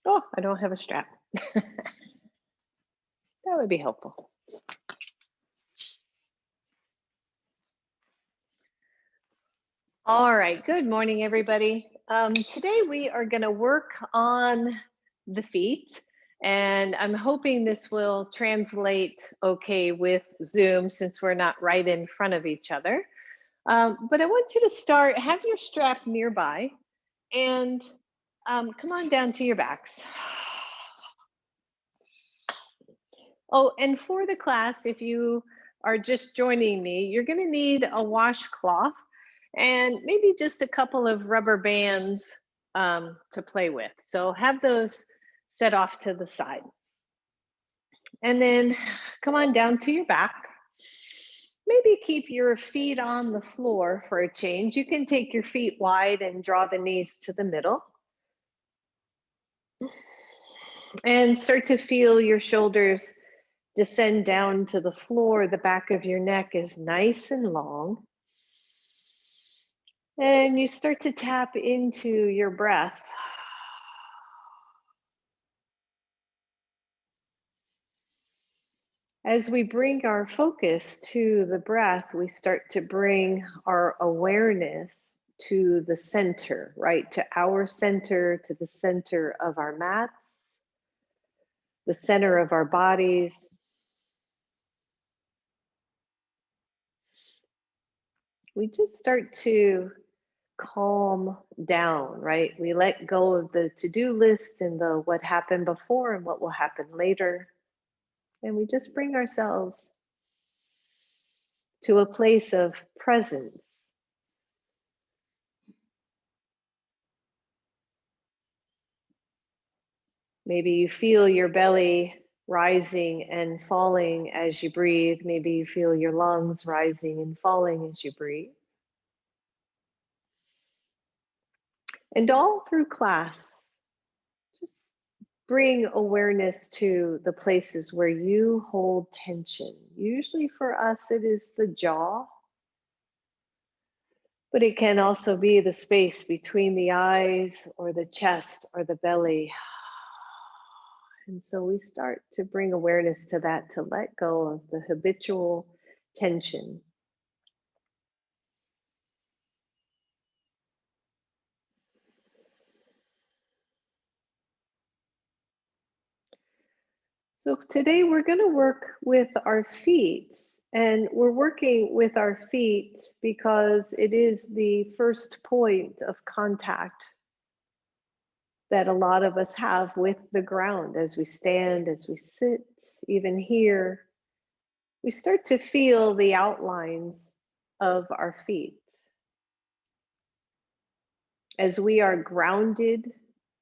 Oh, I don't have a strap. That would be helpful. All right, good morning, everybody. Today we are going to work on the feet, and I'm hoping this will translate okay with Zoom since we're not right in front of each other. But I want you to start, have your strap nearby, and come on down to your backs. Oh, and for the class, if you are just joining me, you're going to need a washcloth and maybe just a couple of rubber bands to play with. So have those set off to the side. And then come on down to your back. Maybe keep your feet on the floor for a change. You can take your feet wide and draw the knees to the middle. And start to feel your shoulders descend down to the floor. The back of your neck is nice and long. And you start to tap into your breath. As we bring our focus to the breath, we start to bring our awareness to the center, right? To our center, to the center of our mats, the center of our bodies. We just start to calm down, right? We let go of the to-do list and the what happened before and what will happen later. And we just bring ourselves to a place of presence. Maybe you feel your belly rising and falling as you breathe. Maybe you feel your lungs rising and falling as you breathe. And all through class, just bring awareness to the places where you hold tension. Usually for us, it is the jaw, but it can also be the space between the eyes or the chest or the belly. And so we start to bring awareness to that, to let go of the habitual tension. So today we're going to work with our feet, and we're working with our feet because it is the first point of contact that a lot of us have with the ground as we stand, as we sit, even here. We start to feel the outlines of our feet. As we are grounded,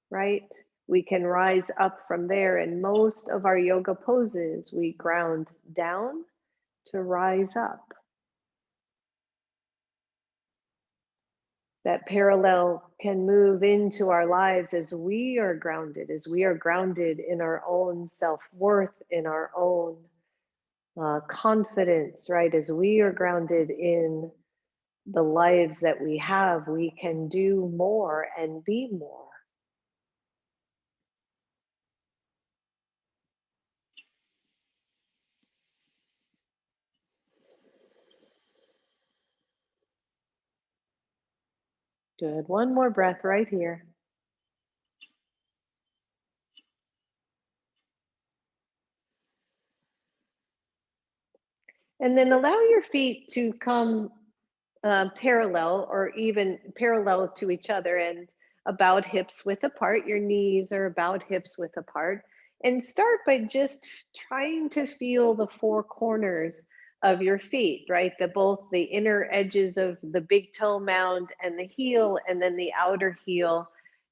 right? We can rise up from there. And most of our yoga poses, we ground down to rise up. That parallel can move into our lives as we are grounded in our own self-worth, in our own confidence, right? As we are grounded in the lives that we have, we can do more and be more. Good. One more breath right here. And then allow your feet to come parallel or even parallel to each other and about hips width apart. Your knees are about hips width apart. And start by just trying to feel the four corners of your feet, right? Both the inner edges of the big toe mound and the heel, and then the outer heel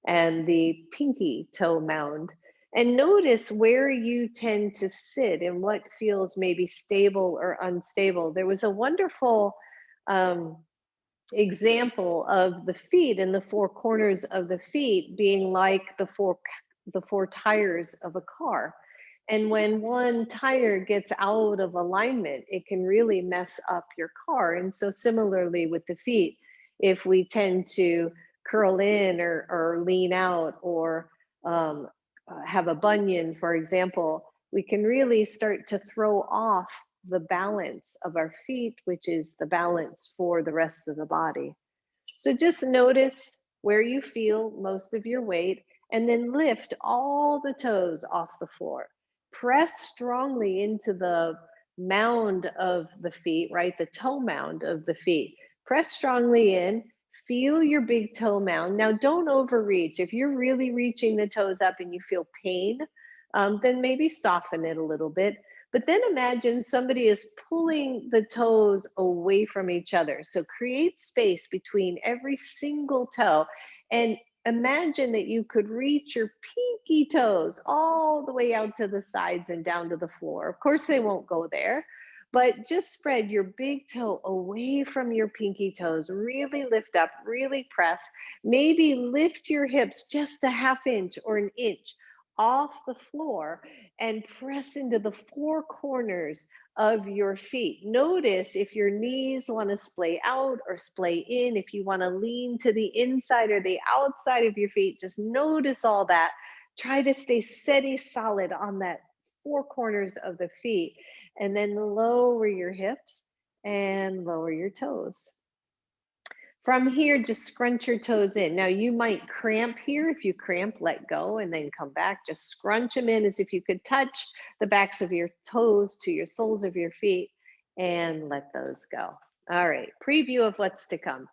and the pinky toe mound. And notice where you tend to sit and what feels maybe stable or unstable. There was a wonderful example of the feet and the four corners of the feet being like the four tires of a car. And when one tire gets out of alignment, it can really mess up your car. And so similarly with the feet, if we tend to curl in or lean out or have a bunion, for example, we can really start to throw off the balance of our feet, which is the balance for the rest of the body. So just notice where you feel most of your weight and then lift all the toes off the floor. Press strongly into the mound of the feet, right? The toe mound of the feet. Press strongly in. Feel your big toe mound. Now, don't overreach. If you're really reaching the toes up and you feel pain, then maybe soften it a little bit. But then imagine somebody is pulling the toes away from each other. So create space between every single toe and imagine that you could reach your pinky toes all the way out to the sides and down to the floor. Of course, they won't go there, but just spread your big toe away from your pinky toes. Really lift up, really press. Maybe lift your hips just a half inch or an inch off the floor and press into the four corners of your feet. Notice if your knees want to splay out or splay in, if you want to lean to the inside or the outside of your feet, just notice all that. Try to stay steady, solid on that four corners of the feet, and then lower your hips and lower your toes. From here, just scrunch your toes in. Now, you might cramp here. If you cramp, let go and then come back. Just scrunch them in as if you could touch the backs of your toes to your soles of your feet and let those go. All right, preview of what's to come.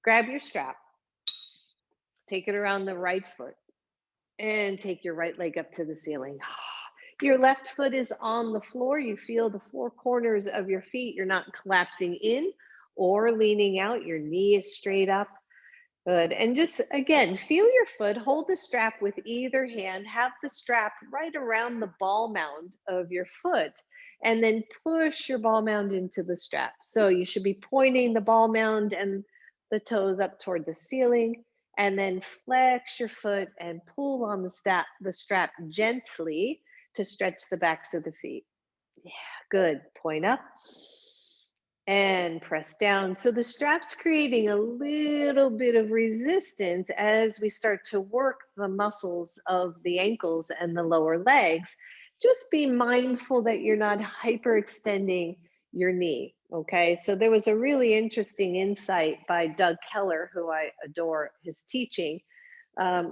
Grab your strap, take it around the right foot, and take your right leg up to the ceiling. Your left foot is on the floor. You feel the four corners of your feet. You're not collapsing in or leaning out. Your knee is straight up. Good. And just again, feel your foot. Hold the strap with either hand. Have the strap right around the ball mound of your foot. And then push your ball mound into the strap. So you should be pointing the ball mound and the toes up toward the ceiling. And then flex your foot and pull on the strap gently to stretch the backs of the feet. Yeah, good. Point up and press down. So the strap's creating a little bit of resistance as we start to work the muscles of the ankles and the lower legs. Just be mindful that you're not hyperextending your knee. Okay, so there was a really interesting insight by Doug Keller, who I adore his teaching,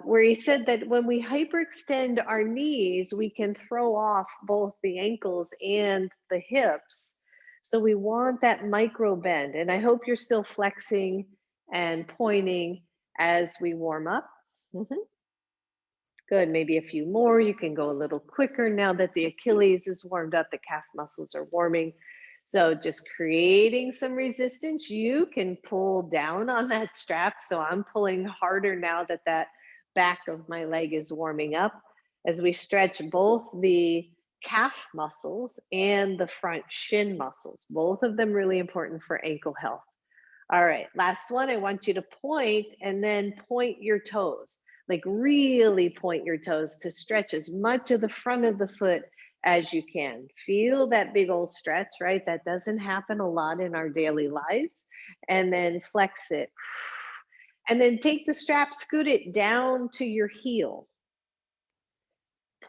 where he said that when we hyperextend our knees, we can throw off both the ankles and the hips. So we want that micro bend. And I hope you're still flexing and pointing as we warm up. Good, maybe a few more. You can go a little quicker now that the Achilles is warmed up, the calf muscles are warming. So just creating some resistance. You can pull down on that strap. So I'm pulling harder now that that back of my leg is warming up as we stretch both the calf muscles and the front shin muscles. Both of them really important for ankle health. All right, last one. I want you to point and then point your toes. Like really point your toes to stretch as much of the front of the foot as you can. Feel that big old stretch, right? That doesn't happen a lot in our daily lives. And then flex it. And then take the strap, scoot it down to your heel.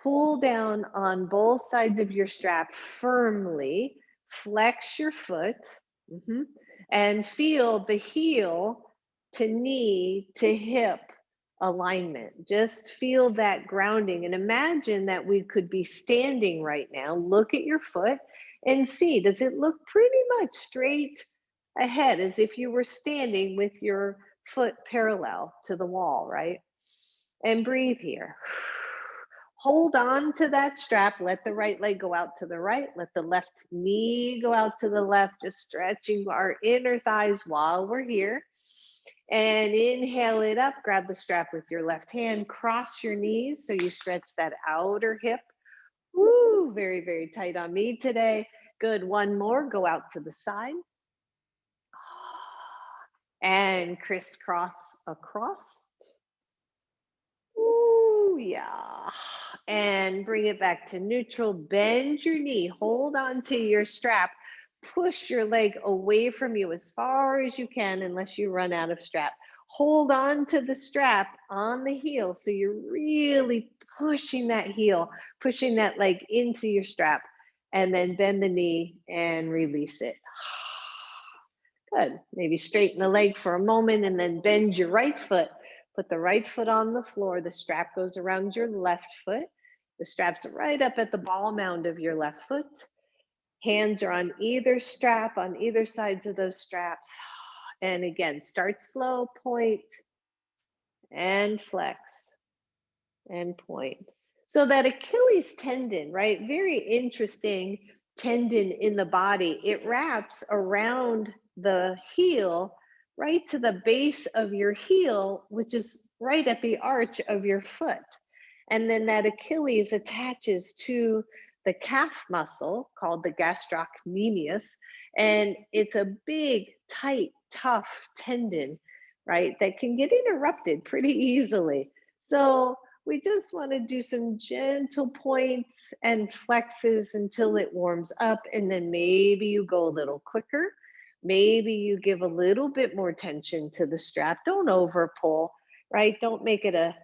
Pull down on both sides of your strap firmly. Flex your foot. And feel the heel to knee to hip alignment. Just feel that grounding and imagine that we could be standing right now. Look at your foot and see, does it look pretty much straight ahead as if you were standing with your foot parallel to the wall, right? And breathe here. Hold on to that strap. Let the right leg go out to the right. Let the left knee go out to the left, just stretching our inner thighs while we're here. And inhale it up. Grab the strap with your left hand. Cross your knees so you stretch that outer hip. Woo, very, very tight on me today. Good. One more. Go out to the side. And crisscross across. Ooh, yeah. And bring it back to neutral. Bend your knee. Hold on to your strap. Push your leg away from you as far as you can unless you run out of strap. Hold on to the strap on the heel. So you're really pushing that heel, pushing that leg into your strap, and then bend the knee and release it. Good. Maybe straighten the leg for a moment and then bend your right foot. Put the right foot on the floor. The strap goes around your left foot. The strap's right up at the ball mound of your left foot. Hands are on either strap, on either sides of those straps. And again, start slow, point, and flex, and point. So that Achilles tendon, right? Very interesting tendon in the body. It wraps around the heel, right to the base of your heel, which is right at the arch of your foot. And then that Achilles attaches to the calf muscle called the gastrocnemius. And it's a big, tight, tough tendon, right? That can get interrupted pretty easily. So we just want to do some gentle points and flexes until it warms up. And then maybe you go a little quicker. Maybe you give a little bit more tension to the strap. Don't over pull, right? Don't make it a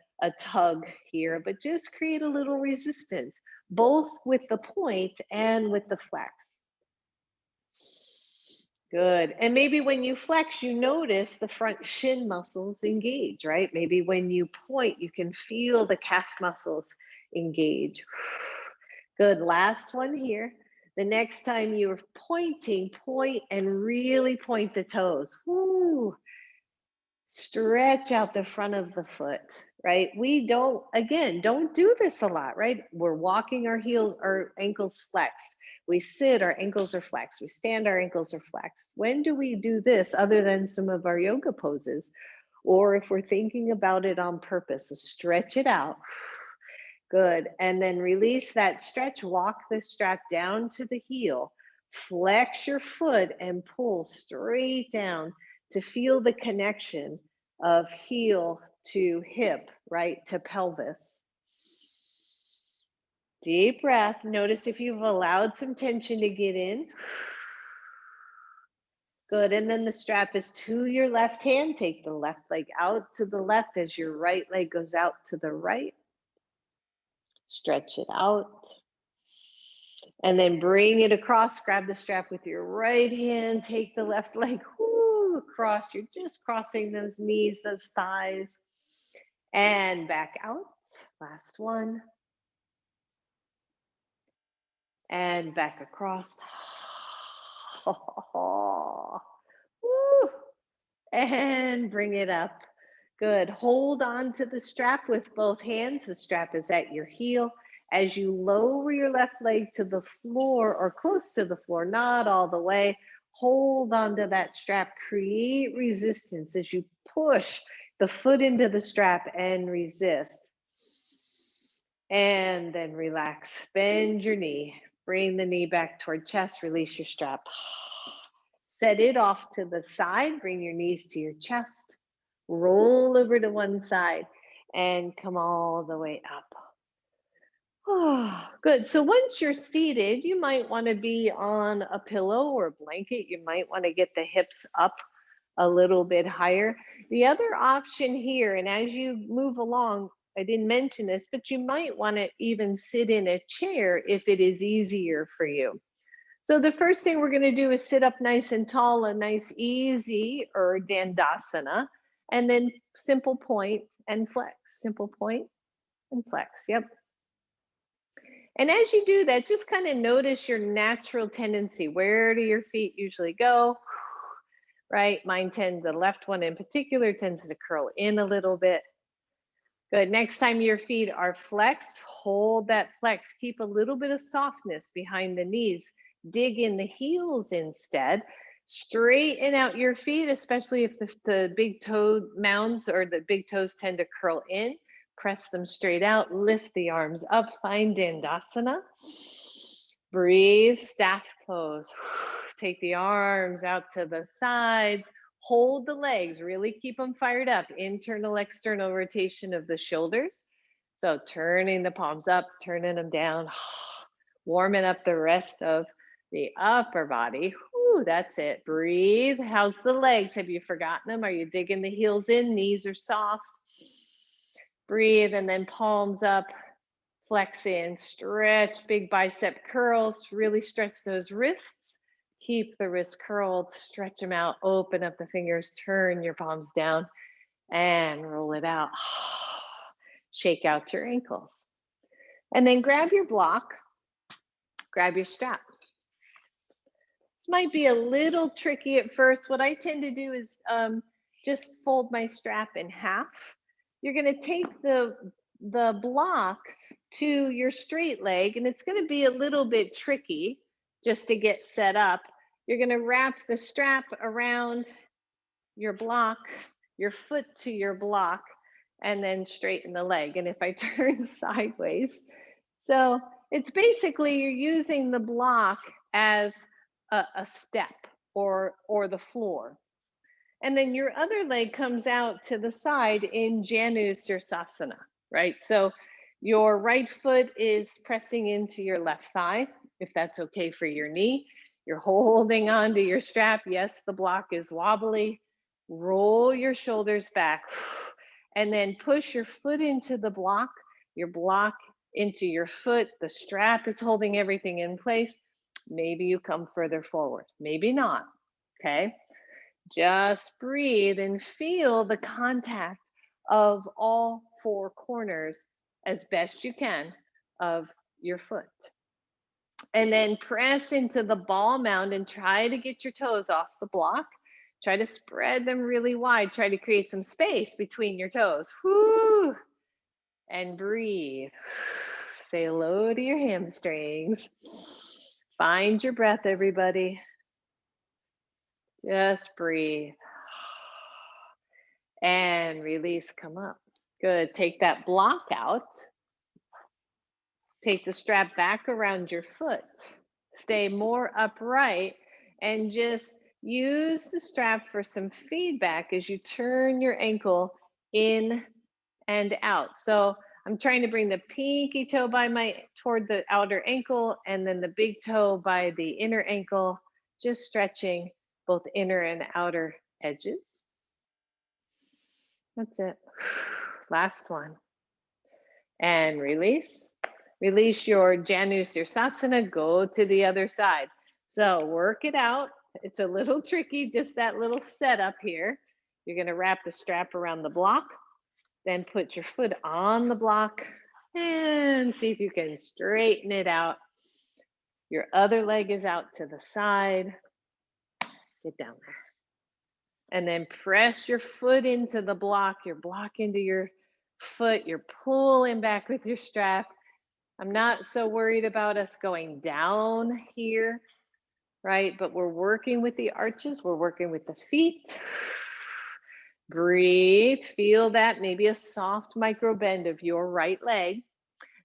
tug here, but just create a little resistance, both with the point and with the flex. Good. And maybe when you flex, you notice the front shin muscles engage, right? Maybe when you point, you can feel the calf muscles engage. Good. Last one here. The next time you're pointing, point and really point the toes. Woo. Stretch out the front of the foot, right? We don't, again, don't do this a lot, right? We're walking our heels, our ankles flexed. We sit, our ankles are flexed. We stand, our ankles are flexed. When do we do this other than some of our yoga poses? Or if we're thinking about it on purpose, so stretch it out. Good. And then release that stretch, walk the strap down to the heel, flex your foot and pull straight down to feel the connection of heel to hip, right, to pelvis. Deep breath. Notice if you've allowed some tension to get in. Good. And then the strap is to your left hand. Take the left leg out to the left as your right leg goes out to the right. Stretch it out. And then bring it across. Grab the strap with your right hand. Take the left leg across. You're just crossing those knees, those thighs. And back out. Last one. And back across. And bring it up. Good. Hold on to the strap with both hands. The strap is at your heel. As you lower your left leg to the floor or close to the floor, not all the way, hold on to that strap. Create resistance as you push the foot into the strap and resist. And then relax. Bend your knee. Bring the knee back toward chest. Release your strap. Set it off to the side. Bring your knees to your chest. Roll over to one side and come all the way up. Oh, good. So once you're seated, you might want to be on a pillow or a blanket. You might want to get the hips up a little bit higher. The other option here, and as you move along, I didn't mention this, but you might want to even sit in a chair if it is easier for you. So the first thing we're going to do is sit up nice and tall, a nice easy or dandasana, and then simple point and flex, simple point and flex. Yep. And as you do that, just kind of notice your natural tendency. Where do your feet usually go? Right? Mine tends, the left one in particular, tends to curl in a little bit. Good. Next time your feet are flexed, hold that flex. Keep a little bit of softness behind the knees. Dig in the heels instead. Straighten out your feet, especially if the big toe mounds or the big toes tend to curl in. Press them straight out. Lift the arms up. Find Dandasana. Breathe, staff pose. Take the arms out to the sides. Hold the legs, really keep them fired up. Internal, external rotation of the shoulders. So turning the palms up, turning them down, warming up the rest of the upper body. Whoo, that's it. Breathe. How's the legs? Have you forgotten them? Are you digging the heels in? Knees are soft. Breathe, and then palms up. Flex in, stretch, big bicep curls, really stretch those wrists. Keep the wrists curled, stretch them out, open up the fingers, turn your palms down and roll it out. Shake out your ankles. And then grab your block, grab your strap. This might be a little tricky at first. What I tend to do is just fold my strap in half. You're gonna take the block to your straight leg, and it's going to be a little bit tricky just to get set up. You're going to wrap the strap around your block, your foot to your block, and then straighten the leg. And if I turn sideways, so it's basically you're using the block as a step or the floor. And then your other leg comes out to the side in Janu Sirsasana, right? So your right foot is pressing into your left thigh, if that's okay for your knee. You're holding on to your strap. Yes, the block is wobbly. Roll your shoulders back and then push your foot into the block, your block into your foot. The strap is holding everything in place. Maybe you come further forward, maybe not, okay? Just breathe and feel the contact of all four corners as best you can of your foot. And then press into the ball mound and try to get your toes off the block. Try to spread them really wide. Try to create some space between your toes. Whoo! And breathe. Say hello to your hamstrings. Find your breath, everybody. Just breathe. And release, come up. Good, take that block out. Take the strap back around your foot. Stay more upright and just use the strap for some feedback as you turn your ankle in and out. So I'm trying to bring the pinky toe toward the outer ankle and then the big toe by the inner ankle, just stretching both inner and outer edges. That's it. Last one. And release. Release your Janu Sirsasana, go to the other side. So work it out. It's a little tricky, just that little setup here. You're gonna wrap the strap around the block, then put your foot on the block and see if you can straighten it out. Your other leg is out to the side. Get down there. And then press your foot into the block, your block into your foot. You're pulling back with your strap. I'm not so worried about us going down here, right? But we're working with the arches. We're working with the feet. Breathe, feel that, maybe a soft micro bend of your right leg.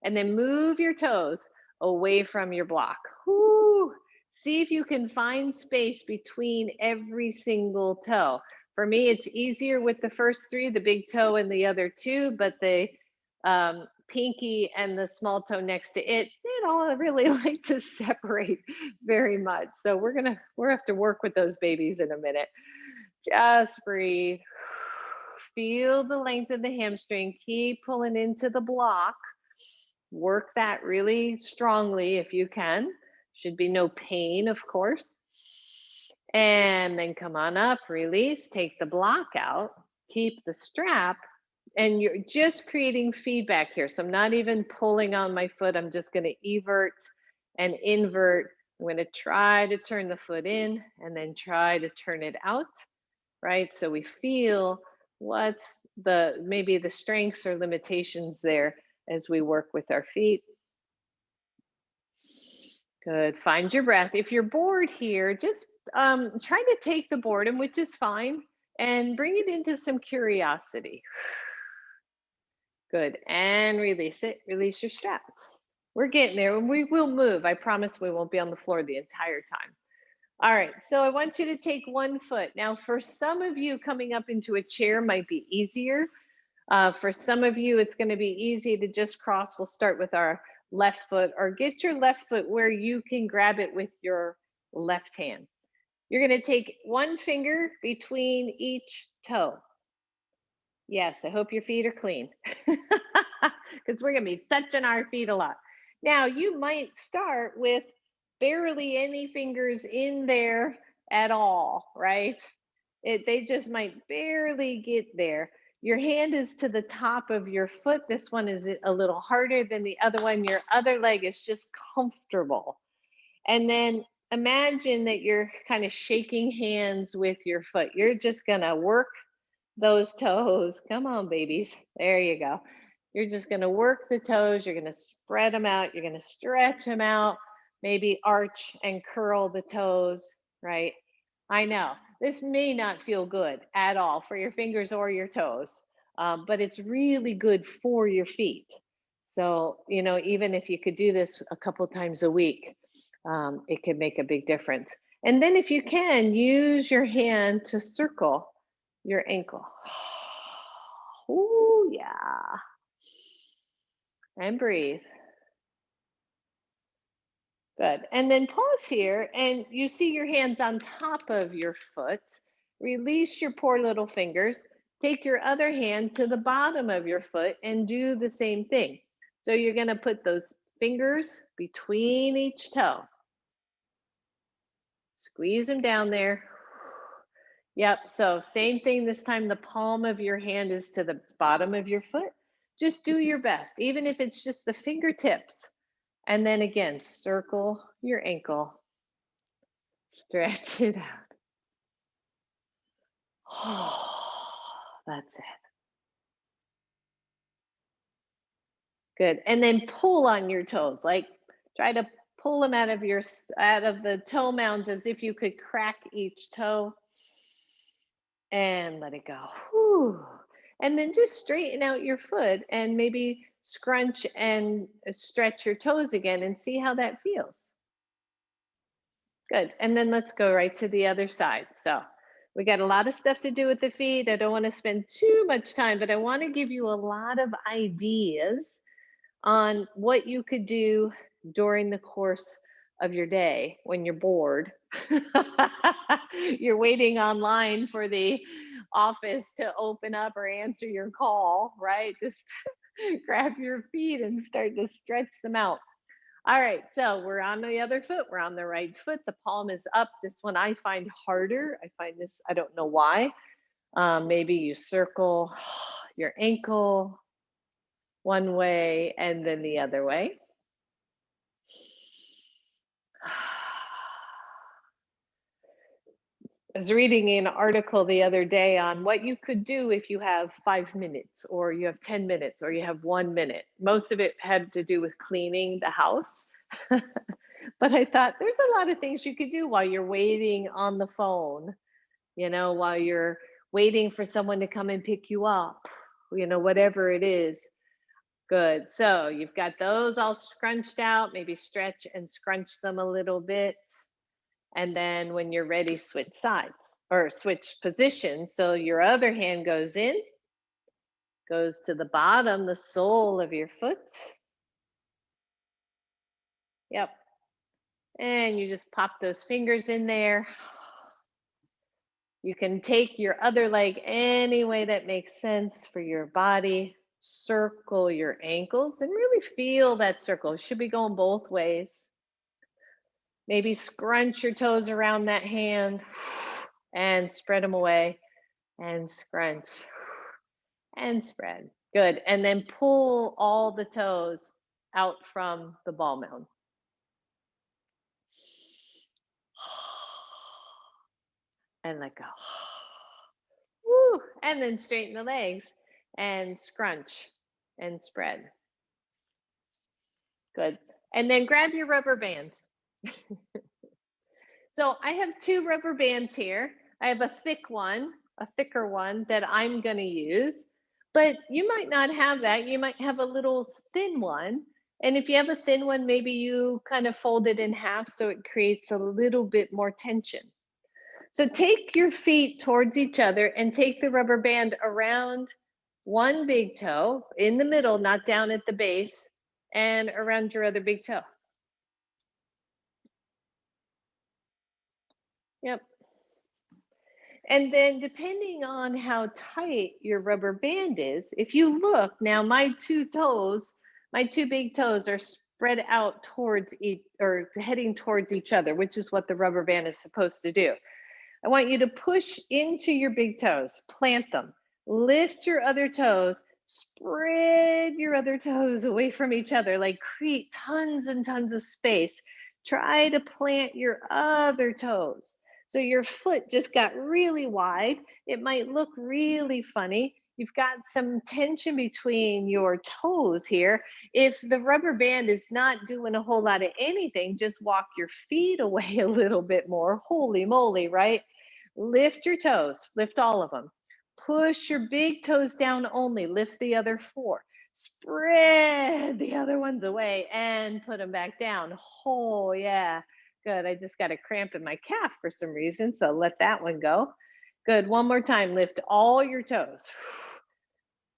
And then move your toes away from your block. Whoo. See if you can find space between every single toe. For me, it's easier with the first three, the big toe and the other two, but the pinky and the small toe next to it, they don't really like to separate very much. So we'll have to work with those babies in a minute. Just breathe. Feel the length of the hamstring. Keep pulling into the block. Work that really strongly if you can. Should be no pain, of course. And then come on up, release, take the block out, keep the strap, and you're just creating feedback here. So I'm not even pulling on my foot. I'm just going to evert and invert. I'm going to try to turn the foot in and then try to turn it out, right? So we feel what's maybe the strengths or limitations there as we work with our feet. Good, find your breath. If you're bored here, just try to take the boredom, which is fine, and bring it into some curiosity. Good, and release it, release your strap. We're getting there, and we will move. I promise we won't be on the floor the entire time. All right, so I want you to take one foot. Now, for some of you, coming up into a chair might be easier. For some of you, it's gonna be easy to just cross. We'll start with our left foot, or get your left foot where you can grab it with your left hand. You're going to take one finger between each toe. Yes, I hope your feet are clean because we're going to be touching our feet a lot. Now, you might start with barely any fingers in there at all, right? They just might barely get there. Your hand is to the top of your foot. This one is a little harder than the other one. Your other leg is just comfortable. And then imagine that you're kind of shaking hands with your foot. You're just going to work those toes. Come on, babies. There you go. You're just going to work the toes. You're going to spread them out. You're going to stretch them out, maybe arch and curl the toes, right? I know this may not feel good at all for your fingers or your toes, but it's really good for your feet. So, even if you could do this a couple times a week, it could make a big difference. And then, if you can, use your hand to circle your ankle. Oh, yeah. And breathe. Good. And then pause here, and you see your hands on top of your foot. Release your poor little fingers. Take your other hand to the bottom of your foot and do the same thing. So you're going to put those fingers between each toe. Squeeze them down there. Yep. So same thing this time. The palm of your hand is to the bottom of your foot. Just do your best, even if it's just the fingertips. And then again, circle your ankle. Stretch it out. That's it. Good. And then pull on your toes. Like try to pull them out of the toe mounds as if you could crack each toe. And let it go. Whew. And then just straighten out your foot and maybe scrunch and stretch your toes again and see how that feels. Good. And then let's go right to the other side. So we got a lot of stuff to do with the feet. I don't want to spend too much time, but I want to give you a lot of ideas on what you could do during the course of your day when you're bored. You're waiting online for the office to open up or answer your call, right? Just grab your feet and start to stretch them out. All right, so we're on the other foot. We're on the right foot. The palm is up. This one I find harder. I find this, I don't know why. Maybe you circle your ankle one way and then the other way. I was reading an article the other day on what you could do if you have 5 minutes or you have 10 minutes or you have 1 minute. Most of it had to do with cleaning the house. But I thought there's a lot of things you could do while you're waiting on the phone, while you're waiting for someone to come and pick you up, whatever it is. Good. So you've got those all scrunched out, maybe stretch and scrunch them a little bit. And then when you're ready, switch sides or switch positions. So your other hand goes in, goes to the bottom, the sole of your foot. Yep. And you just pop those fingers in there. You can take your other leg any way that makes sense for your body. Circle your ankles and really feel that circle. It should be going both ways. Maybe scrunch your toes around that hand and spread them away and scrunch and spread. Good. And then pull all the toes out from the ball mound. And let go. Woo. And then straighten the legs and scrunch and spread. Good. And then grab your rubber bands. So I have 2 rubber bands here. I have a thicker one that I'm going to use, but you might not have that. You might have a little thin one. And if you have a thin one, maybe you kind of fold it in half so it creates a little bit more tension. So take your feet towards each other and take the rubber band around one big toe in the middle, not down at the base, and around your other big toe. Yep. And then depending on how tight your rubber band is, if you look now, my two big toes are spread out towards each or heading towards each other, which is what the rubber band is supposed to do. I want you to push into your big toes, plant them, lift your other toes, spread your other toes away from each other, like create tons and tons of space. Try to plant your other toes. So your foot just got really wide. It might look really funny. You've got some tension between your toes here. If the rubber band is not doing a whole lot of anything, just walk your feet away a little bit more. Holy moly, right? Lift your toes, lift all of them. Push your big toes down only, lift the other four. Spread the other ones away and put them back down. Oh, yeah. Good. I just got a cramp in my calf for some reason, so let that one go. Good. One more time. Lift all your toes.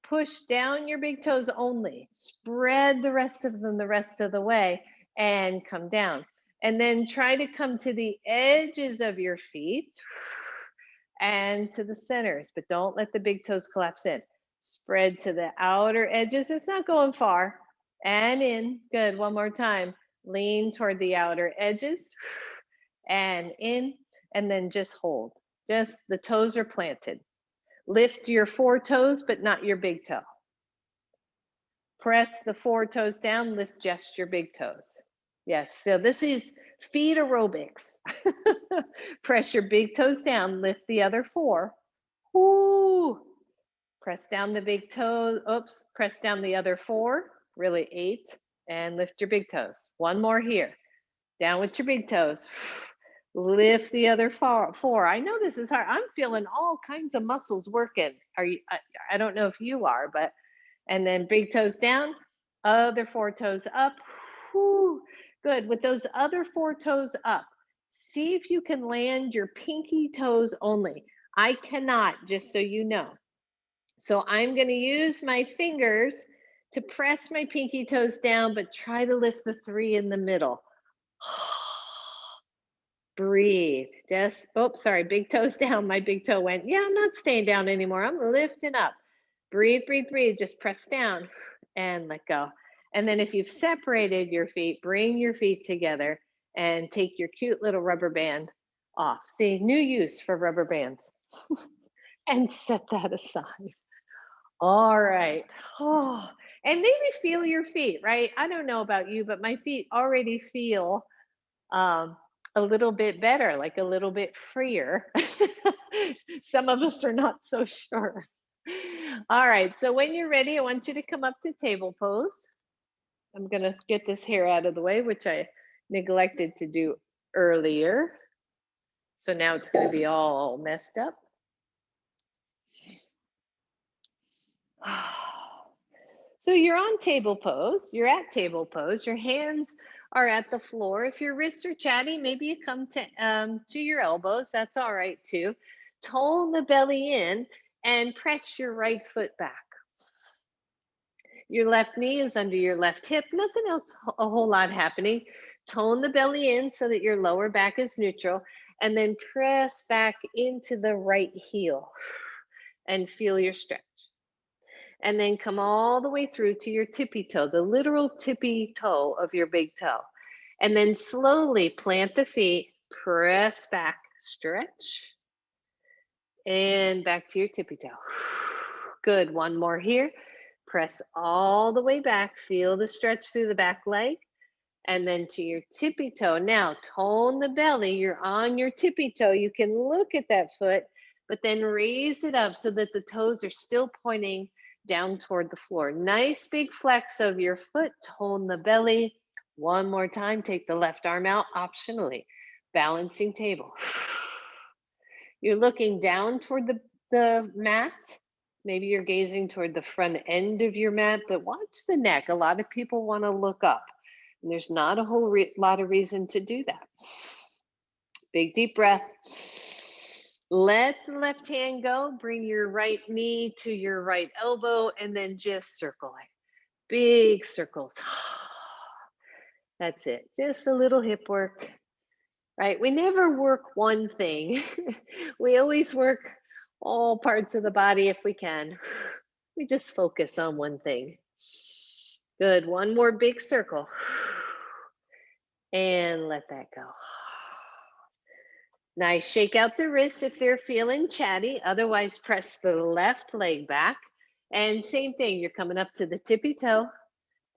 Push down your big toes only. Spread the rest of them the rest of the way and come down. And then try to come to the edges of your feet and to the centers, but don't let the big toes collapse in. Spread to the outer edges. It's not going far. And in. Good. One more time. Lean toward the outer edges and in, and then just hold. Just the toes are planted. Lift your four toes, but not your big toe. Press the four toes down, lift just your big toes. Yes, so this is feet aerobics. Press your big toes down, lift the other four. Woo. Press down the big toe. Oops, press down the other four, really 8, and lift your big toes. One more here. Down with your big toes. Lift the other four. I know this is hard. I'm feeling all kinds of muscles working. Are you? I don't know if you are, but and then big toes down, other four toes up. Whew. Good. With those other four toes up, see if you can land your pinky toes only. I cannot, just so you know. So I'm going to use my fingers to press my pinky toes down, but try to lift the 3 in the middle. Breathe. Just, oh, sorry, big toes down. My big toe went, yeah, I'm not staying down anymore. I'm lifting up. Breathe, breathe, breathe. Just press down and let go. And then if you've separated your feet, bring your feet together and take your cute little rubber band off. See, new use for rubber bands. And set that aside. All right. Oh, and maybe feel your feet, right? I don't know about you, but my feet already feel um, a little bit better, like a little bit freer. Some of us are not so sure. All right, so when you're ready, I want you to come up to table pose. I'm gonna get this hair out of the way, which I neglected to do earlier. So now it's gonna be all messed up. So you're on table pose, you're at table pose, your hands are at the floor. If your wrists are chatty, maybe you come to your elbows, that's all right too. Tone the belly in and press your right foot back. Your left knee is under your left hip, nothing else a whole lot happening. Tone the belly in so that your lower back is neutral, and then press back into the right heel and feel your stretch. And then come all the way through to your tippy toe, the literal tippy toe of your big toe. And then slowly plant the feet, press back, stretch, and back to your tippy toe. Good, one more here. Press all the way back, feel the stretch through the back leg, and then to your tippy toe. Now, tone the belly, you're on your tippy toe. You can look at that foot, but then raise it up so that the toes are still pointing down toward the floor. Nice big flex of your foot, tone the belly. One more time, take the left arm out optionally. Balancing table. You're looking down toward the mat. Maybe you're gazing toward the front end of your mat, but watch the neck. A lot of people want to look up, and there's not a whole lot of reason to do that. Big deep breath. Let the left hand go. Bring your right knee to your right elbow, and then just circle it. Big circles. That's it. Just a little hip work. right? We never work one thing. We always work all parts of the body if we can. We just focus on one thing. Good. One more big circle. And let that go. Nice. Shake out the wrists if they're feeling chatty. Otherwise, press the left leg back. And same thing, you're coming up to the tippy toe,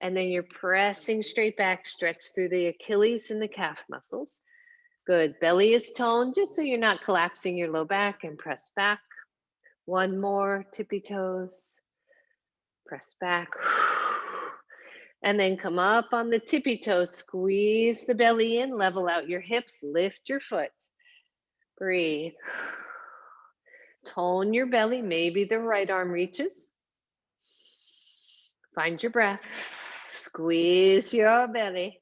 and then you're pressing straight back, stretch through the Achilles and the calf muscles. Good. Belly is toned, just so you're not collapsing your low back, and press back. One more, tippy toes. Press back. And then come up on the tippy toes, squeeze the belly in, level out your hips, lift your foot. Breathe. Tone your belly, maybe the right arm reaches. Find your breath. Squeeze your belly.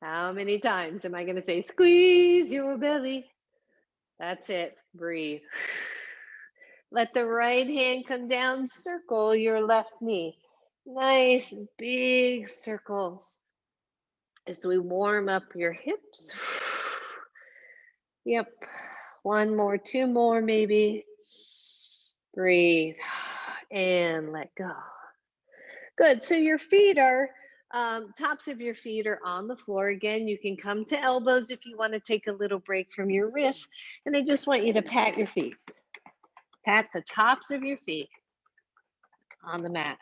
How many times am I going to say squeeze your belly? That's it. Breathe. Let the right hand come down, circle your left knee. Nice big circles as we warm up your hips. Yep. One more, two more, maybe. Breathe and let go. Good. So your feet are, tops of your feet are on the floor. Again, you can come to elbows if you want to take a little break from your wrists. And I just want you to pat your feet. Pat the tops of your feet on the mat.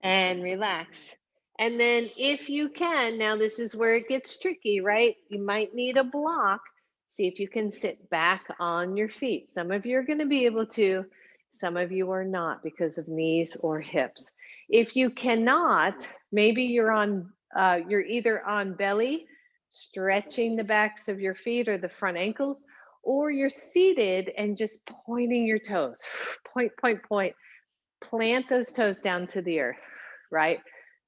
And relax. And then if you can, now this is where it gets tricky, right? You might need a block. See if you can sit back on your feet. Some of you are going to be able to, some of you are not because of knees or hips. If you cannot, maybe you're either on belly, stretching the backs of your feet or the front ankles, or you're seated and just pointing your toes. Point, point, point. Plant those toes down to the earth, right?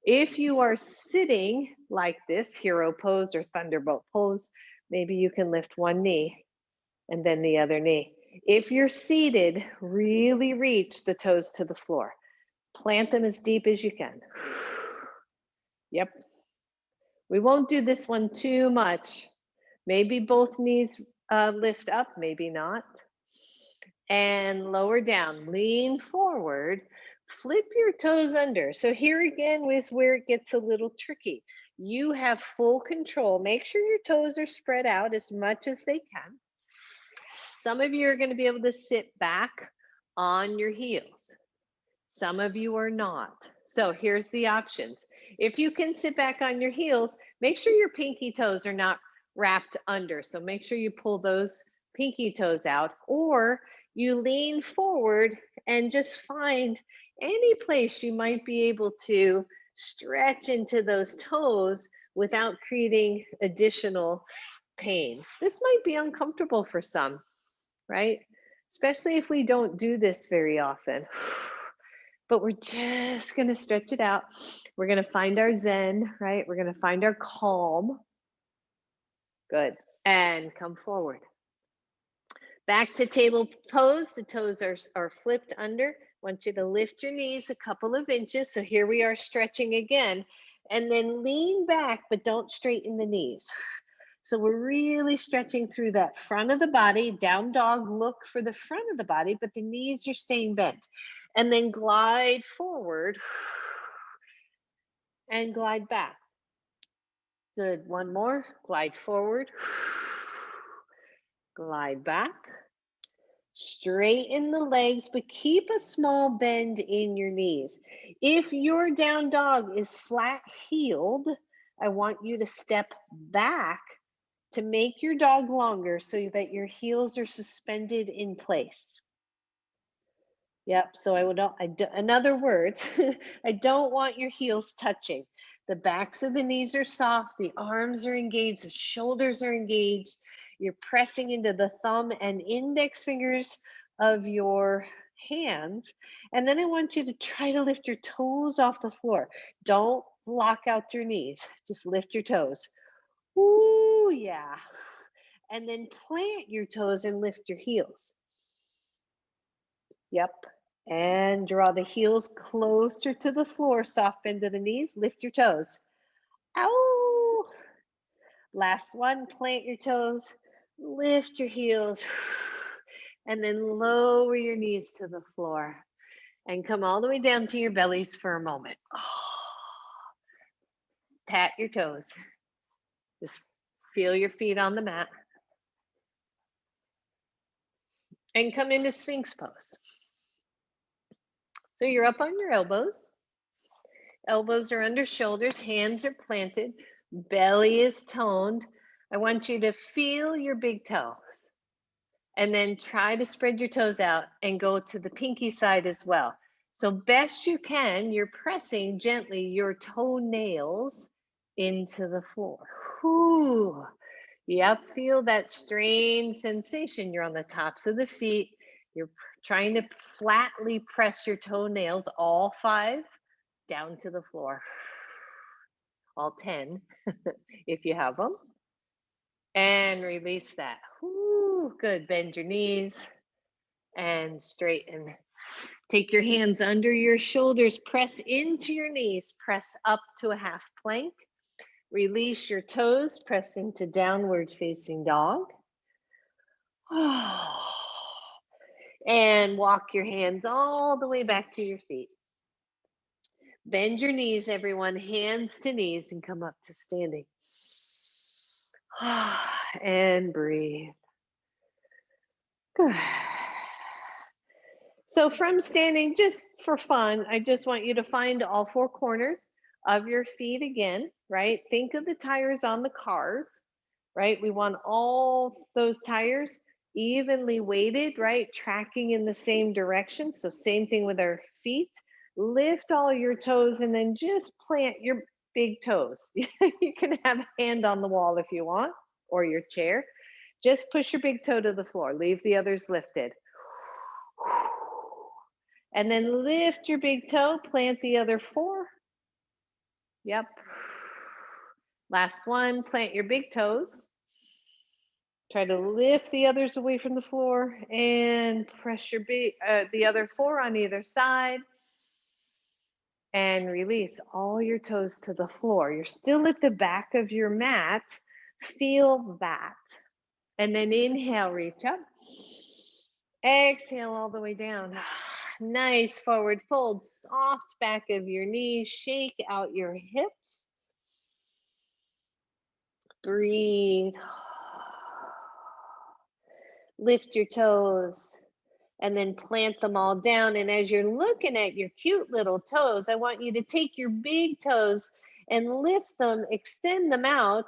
If you are sitting like this, hero pose or thunderbolt pose, maybe you can lift one knee and then the other knee. If you're seated, really reach the toes to the floor. Plant them as deep as you can. Yep. We won't do this one too much. Maybe both knees lift up, maybe not. And lower down, lean forward, flip your toes under. So here again is where it gets a little tricky. You have full control. Make sure your toes are spread out as much as they can. Some of you are going to be able to sit back on your heels. Some of you are not. So here's the options. If you can sit back on your heels, make sure your pinky toes are not wrapped under. So make sure you pull those pinky toes out, or you lean forward and just find any place you might be able to stretch into those toes without creating additional pain. This might be uncomfortable for some, right? Especially if we don't do this very often. But we're just going to stretch it out. We're going to find our zen, right? We're going to find our calm. Good. And come forward. Back to table pose. The toes are flipped under. I want you to lift your knees a couple of inches. So here we are stretching again. And then lean back, but don't straighten the knees. So we're really stretching through that front of the body. Down dog look for the front of the body, but the knees are staying bent. And then glide forward and glide back. Good. One more. Glide forward. Glide back. Straighten the legs, but keep a small bend in your knees. If your down dog is flat heeled, I want you to step back to make your dog longer so that your heels are suspended in place. Yep, so in other words, I don't want your heels touching. The backs of the knees are soft, the arms are engaged, the shoulders are engaged. You're pressing into the thumb and index fingers of your hands. And then I want you to try to lift your toes off the floor. Don't lock out your knees, just lift your toes. Ooh, yeah. And then plant your toes and lift your heels. Yep. And draw the heels closer to the floor, soft bend to the knees, lift your toes. Ow. Last one, plant your toes, lift your heels, and then lower your knees to the floor and come all the way down to your bellies for a moment. Pat your toes. Just feel your feet on the mat and come into Sphinx Pose. So you're up on your elbows. Elbows are under shoulders, hands are planted, belly is toned. I want you to feel your big toes and then try to spread your toes out and go to the pinky side as well. So best you can, you're pressing gently your toenails into the floor. Whew. Yep, feel that strange sensation. You're on the tops of the feet. You're trying to flatly press your toenails, all 5, down to the floor. All 10, if you have them. And release that. Whew, good. Bend your knees and straighten. Take your hands under your shoulders. Press into your knees. Press up to a half plank. Release your toes. Press into downward facing dog. And walk your hands all the way back to your feet. Bend your knees, everyone, hands to knees, and come up to standing. And breathe. Good. So from standing, just for fun, I just want you to find all 4 corners of your feet again, right? Think of the tires on the cars, right? We want all those tires evenly weighted, right? Tracking in the same direction. So same thing with our feet. Lift all your toes and then just plant your big toes. You can have a hand on the wall if you want, or your chair. Just push your big toe to the floor. Leave the others lifted. And then lift your big toe, plant the other 4. Yep. Last one, plant your big toes. Try to lift the others away from the floor and press your the other 4 on either side. And release all your toes to the floor. You're still at the back of your mat. Feel that. And then inhale, reach up. Exhale all the way down. Nice forward fold, soft back of your knees, shake out your hips. Breathe. Lift your toes and then plant them all down. And as you're looking at your cute little toes, I want you to take your big toes and lift them, extend them out,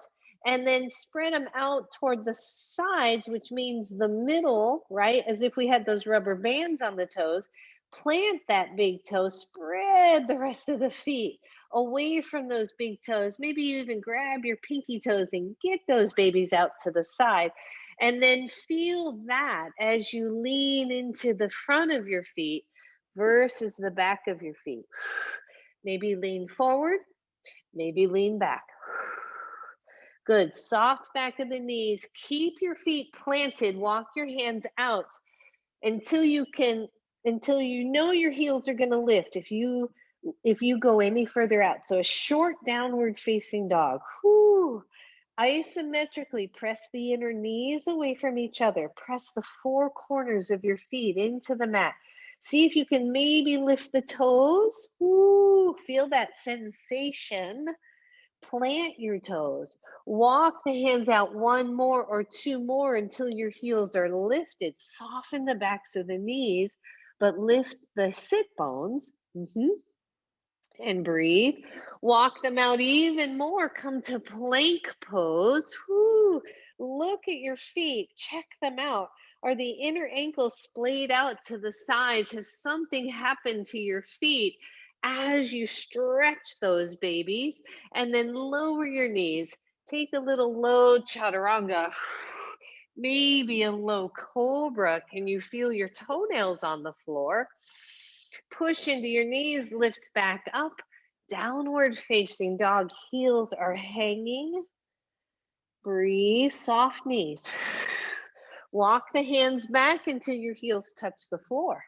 and then spread them out toward the sides, which means the middle, right? As if we had those rubber bands on the toes. Plant that big toe, spread the rest of the feet away from those big toes. Maybe you even grab your pinky toes and get those babies out to the side. And then feel that as you lean into the front of your feet versus the back of your feet. Maybe lean forward, maybe lean back. Good. Soft back of the knees. Keep your feet planted. Walk your hands out until you know your heels are going to lift. If you go any further out. So a short downward facing dog. Whew. Isometrically press the inner knees away from each other. Press the 4 corners of your feet into the mat. See if you can maybe lift the toes. Ooh, feel that sensation. Plant your toes. Walk the hands out 1 more or 2 more until your heels are lifted. Soften the backs of the knees, but lift the sit bones. And breathe. Walk them out even more. Come to plank pose. Whew. Look at your feet. Check them out. Are the inner ankles splayed out to the sides? Has something happened to your feet as you stretch those babies? And then lower your knees. Take a little low chaturanga. Maybe a low cobra. Can you feel your toenails on the floor? Push into your knees, lift back up. Downward facing dog, heels are hanging. Breathe, soft knees. Walk the hands back until your heels touch the floor.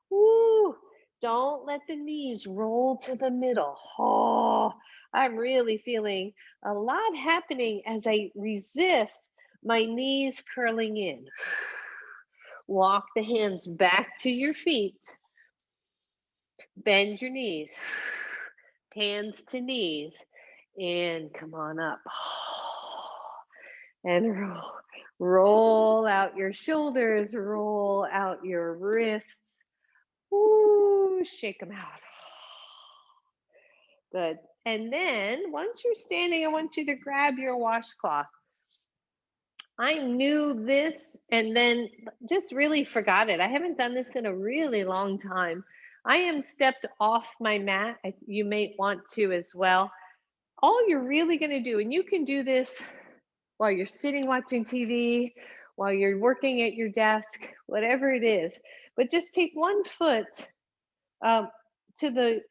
Woo! Don't let the knees roll to the middle. Oh, I'm really feeling a lot happening as I resist my knees curling in. Walk the hands back to your feet. Bend your knees. Hands to knees. And come on up. And roll out your shoulders, roll out your wrists. Ooh, shake them out. Good. And then once you're standing, I want you to grab your washcloth. I knew this and then just really forgot it. I haven't done this in a really long time. I am stepped off my mat. You may want to as well. All you're really going to do, and you can do this while you're sitting watching TV, while you're working at your desk, whatever it is, but just take one foot um, to the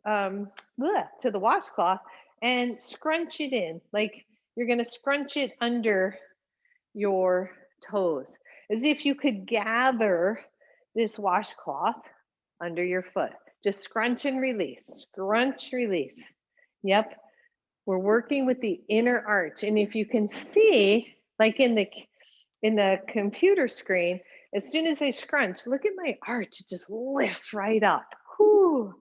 to the washcloth and scrunch it in. Like you're going to scrunch it under your toes, as if you could gather this washcloth under your foot. Just scrunch and release, scrunch, release. Yep. We're working with the inner arch. And if you can see, like in the computer screen, as soon as I scrunch, look at my arch. It just lifts right up. Whoo,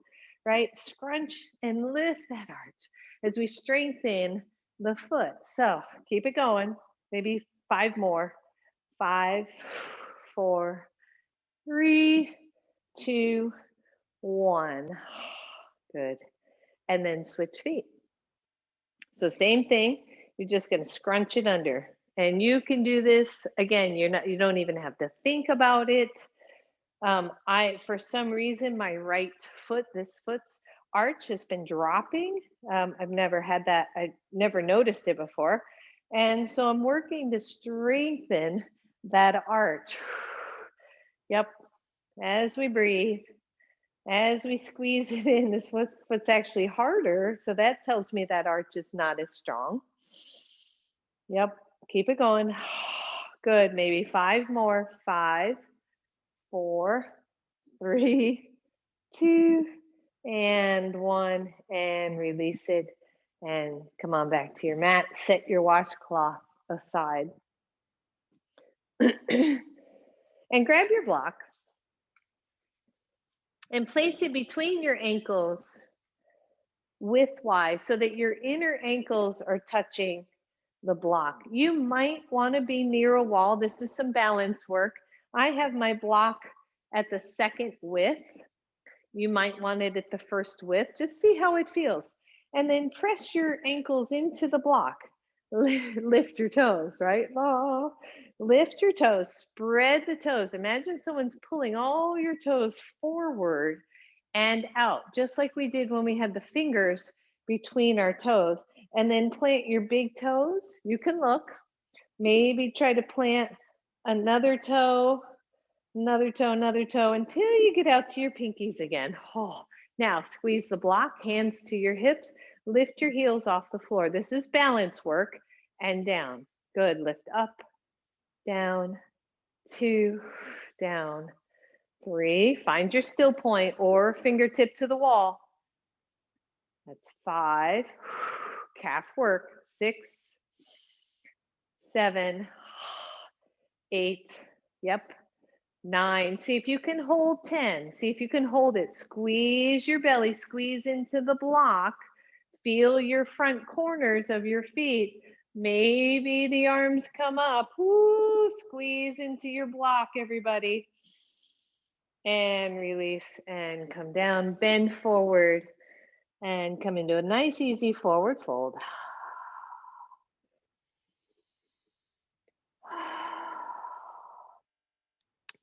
right? Scrunch and lift that arch as we strengthen the foot. So keep it going. Maybe 5 more. 5, 4, 3, 2, 1. Good. And then switch feet. So same thing. You're just going to scrunch it under. And you can do this again. You don't even have to think about it. For some reason, my right foot, this foot's arch has been dropping. I've never had that. I never noticed it before. And so I'm working to strengthen that arch. Yep. As we breathe, as we squeeze it in, this what's actually harder. So that tells me that arch is not as strong. Yep. Keep it going. Good. Maybe 5 more. 5, 4, 3, 2, and 1. And release it. And come on back to your mat. Set your washcloth aside. And grab your block and place it between your ankles widthwise so that your inner ankles are touching the block. You might want to be near a wall. This is some balance work. I have my block at the second width. You might want it at the first width. Just see how it feels. And then press your ankles into the block. Lift your toes, right? Oh, lift your toes, spread the toes. Imagine someone's pulling all your toes forward and out, just like we did when we had the fingers between our toes. And then plant your big toes. You can look, maybe try to plant another toe, another toe, another toe, until you get out to your pinkies again. Oh, now squeeze the block, hands to your hips, lift your heels off the floor. This is balance work. And down. Good. Lift up, down, 2, down, 3. Find your still point or fingertip to the wall. That's 5. Calf work. 6, 7, 8. Yep. 9. See if you can hold 10. See if you can hold it. Squeeze your belly. Squeeze into the block. Feel your front corners of your feet. Maybe the arms come up. Woo, squeeze into your block, everybody. And release and come down. Bend forward and come into a nice, easy forward fold.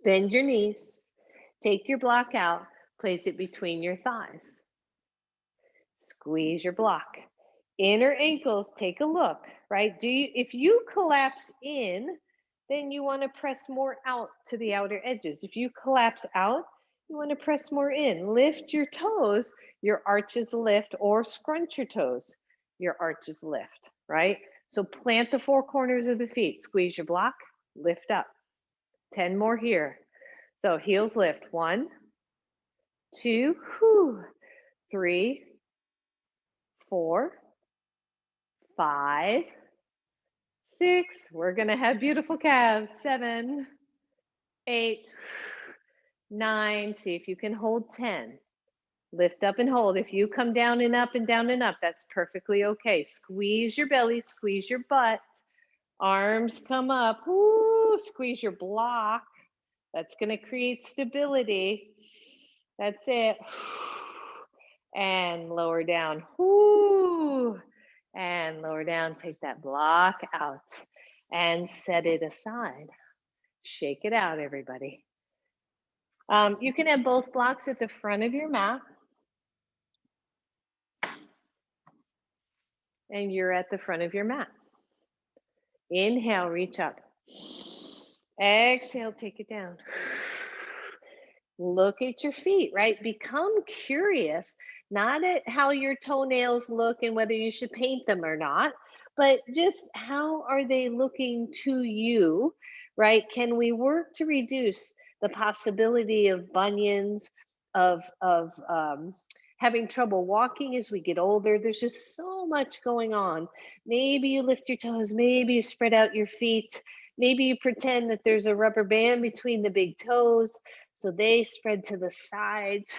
Bend your knees. Take your block out. Place it between your thighs. Squeeze your block. Inner ankles, take a look, right? If you collapse in, then you want to press more out to the outer edges. If you collapse out, you want to press more in. Lift your toes, your arches lift, or scrunch your toes, your arches lift, right? So plant the 4 corners of the feet, squeeze your block, lift up. 10 more here. So heels lift, 1, 2, 3, 4, 5, 6. We're going to have beautiful calves. 7, 8, 9. See if you can hold 10. Lift up and hold. If you come down and up and down and up, that's perfectly okay. Squeeze your belly, squeeze your butt. Arms come up. Woo, squeeze your block. That's going to create stability. That's it. And lower down. Woo. And lower down. Take that block out and set it aside. Shake it out, everybody. You can have both blocks at the front of your mat. And you're at the front of your mat. Inhale, reach up. Exhale, take it down. Look at your feet, right? Become curious, not at how your toenails look and whether you should paint them or not, but just how are they looking to you, right? Can we work to reduce the possibility of bunions, of having trouble walking as we get older? There's just so much going on. Maybe you lift your toes, maybe you spread out your feet, maybe you pretend that there's a rubber band between the big toes, so they spread to the sides.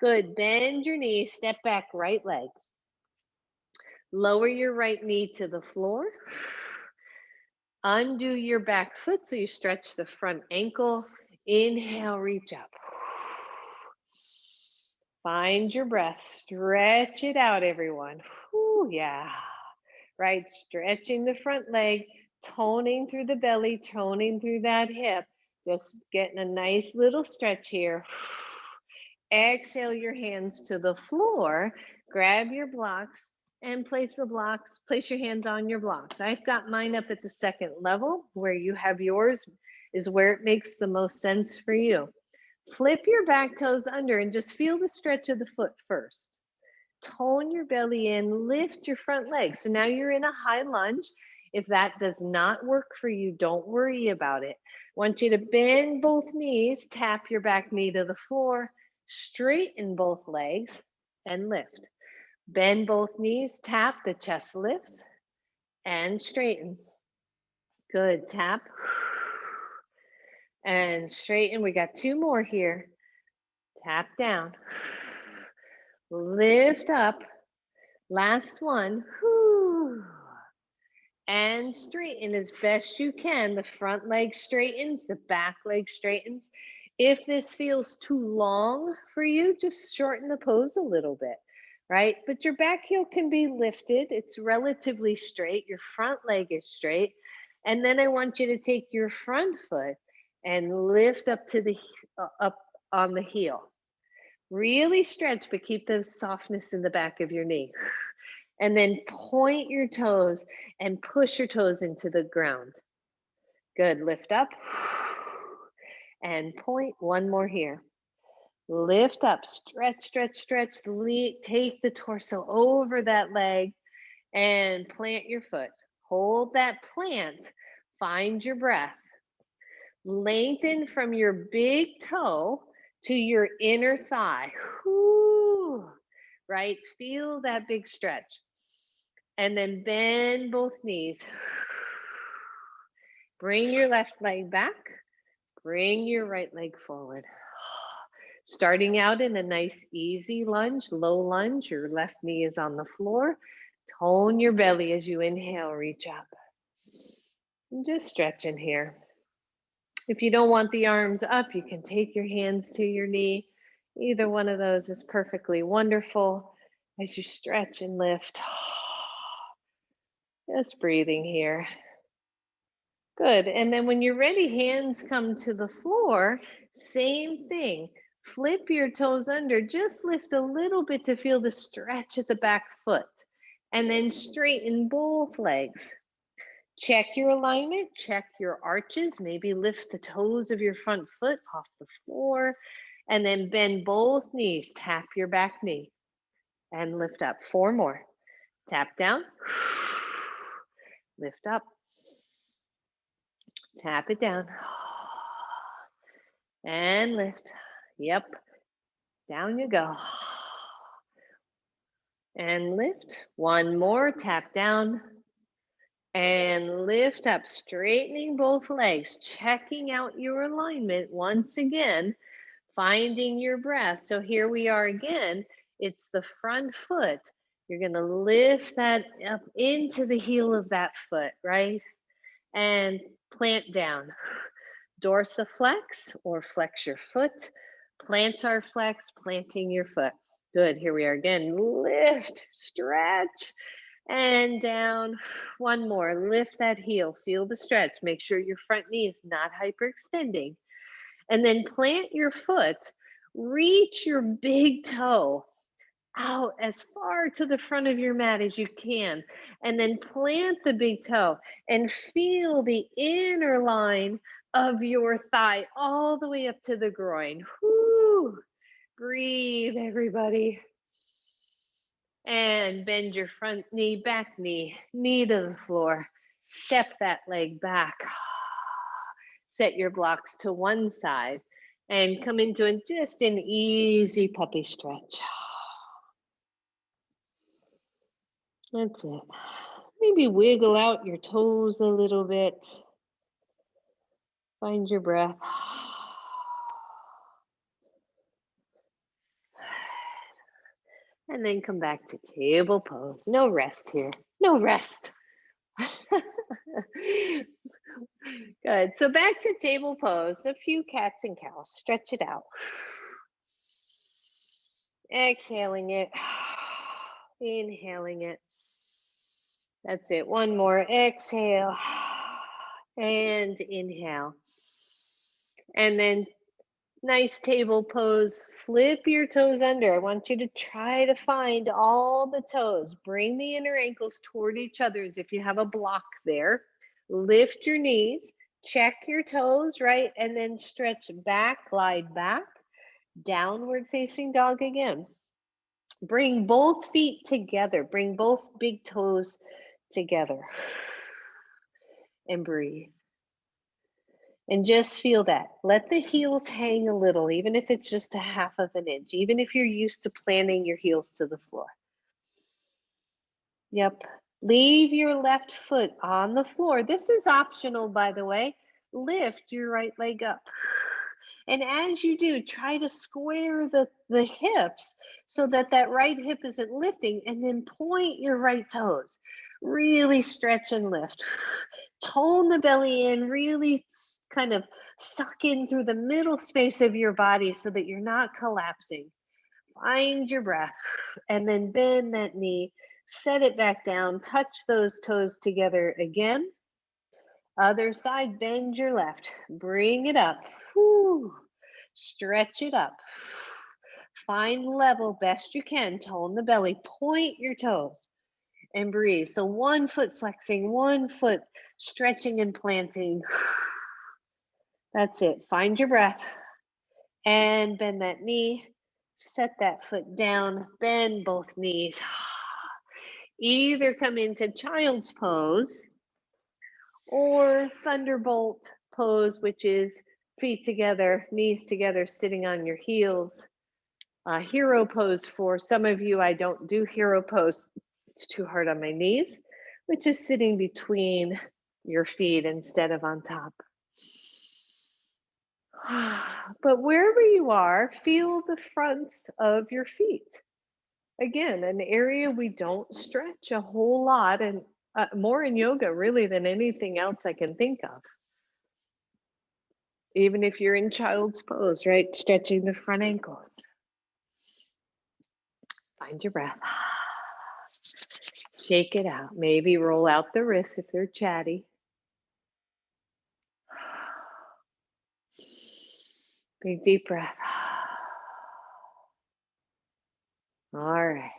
Good. Bend your knees, step back, right leg. Lower your right knee to the floor. Undo your back foot so you stretch the front ankle. Inhale, reach up. Find your breath. Stretch it out, everyone. Whew, yeah. Right. Stretching the front leg, toning through the belly, toning through that hip. Just getting a nice little stretch here. Exhale your hands to the floor. Grab your blocks and place your hands on your blocks. I've got mine up at the second level. Where you have yours is where it makes the most sense for you. Flip your back toes under and just feel the stretch of the foot first. Tone your belly in, lift your front leg. So now you're in a high lunge. If that does not work for you, don't worry about it. I want you to bend both knees, tap your back knee to the floor, straighten both legs, and lift. Bend both knees, tap, the chest lifts, and straighten. Good, tap. And straighten. We got 2 more here. Tap down. Lift up. Last one. And straighten as best you can. The front leg straightens, the back leg straightens. If this feels too long for you, just shorten the pose a little bit, right? But your back heel can be lifted. It's relatively straight. Your front leg is straight. And then I want you to take your front foot and lift up to the up on the heel. Really stretch, but keep the softness in the back of your knee. And then point your toes and push your toes into the ground. Good, lift up and point. One more here. Lift up, stretch, stretch, stretch. Take the torso over that leg and plant your foot. Hold that plant. Find your breath. Lengthen from your big toe to your inner thigh. Whew. Right? Feel that big stretch. And then bend both knees. Bring your left leg back. Bring your right leg forward. Starting out in a nice easy lunge, low lunge. Your left knee is on the floor. Tone your belly as you inhale, reach up. And just stretching here. If you don't want the arms up, you can take your hands to your knee. Either one of those is perfectly wonderful as you stretch and lift. Just breathing here. Good. And then when you're ready, hands come to the floor. Same thing. Flip your toes under. Just lift a little bit to feel the stretch at the back foot. And then straighten both legs. Check your alignment. Check your arches. Maybe lift the toes of your front foot off the floor. And then bend both knees. Tap your back knee. And lift up. 4 more. Tap down. Lift up. Tap it down. And lift. Yep. Down you go. And lift. One more, tap down. And lift up, straightening both legs, checking out your alignment once again, finding your breath. So here we are again. It's the front foot. You're going to lift that up into the heel of that foot, right? And plant down. Dorsiflex or flex your foot. Plantar flex, planting your foot. Good. Here we are again. Lift, stretch, and down. One more. Lift that heel. Feel the stretch. Make sure your front knee is not hyperextending. And then plant your foot. Reach your big toe out as far to the front of your mat as you can. And then plant the big toe and feel the inner line of your thigh all the way up to the groin. Whoo! Breathe, everybody. And bend your front knee, back knee, knee to the floor. Step that leg back. Set your blocks to one side and come into just an easy puppy stretch. That's it. Maybe wiggle out your toes a little bit. Find your breath. And then come back to table pose. No rest here. No rest. Good. So back to table pose. A few cats and cows. Stretch it out. Exhaling it. Inhaling it. That's it. One more. Exhale. And inhale. And then nice table pose. Flip your toes under. I want you to try to find all the toes. Bring the inner ankles toward each other as if you have a block there. Lift your knees. Check your toes, right? And then stretch back, glide back. Downward facing dog again. Bring both feet together. Bring both big toes together. And breathe. And just feel that. Let the heels hang a little, even if it's just a half of an inch, even if you're used to planting your heels to the floor. Yep. Leave your left foot on the floor. This is optional, by the way. Lift your right leg up. And as you do, try to square the hips so that that right hip isn't lifting, and then point your right toes. Really stretch and lift. Tone the belly in, really kind of suck in through the middle space of your body so that you're not collapsing. Find your breath and then bend that knee, set it back down, touch those toes together again. Other side, bend your left, bring it up. Whew. Stretch it up. Find level best you can. Tone the belly. Point your toes and breathe. So one foot flexing, one foot stretching and planting. That's it. Find your breath and bend that knee. Set that foot down. Bend both knees. Either come into child's pose or Thunderbolt pose, which is feet together, knees together, sitting on your heels. Hero pose for some of you, I don't do hero pose. It's too hard on my knees, which is sitting between your feet instead of on top. But wherever you are, feel the fronts of your feet. Again, an area we don't stretch a whole lot, and more in yoga really than anything else I can think of. Even if you're in child's pose, right? Stretching the front ankles. Find your breath. Shake it out. Maybe roll out the wrists if they're chatty. Big deep breath. All right.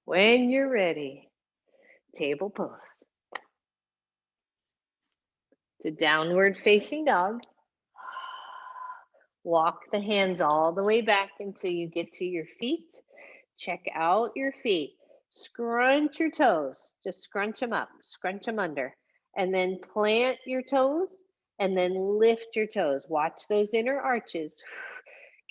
When you're ready, table pose. To downward facing dog. Walk the hands all the way back until you get to your feet. Check out your feet. Scrunch your toes. Just scrunch them up, scrunch them under. And then plant your toes and then lift your toes. Watch those inner arches.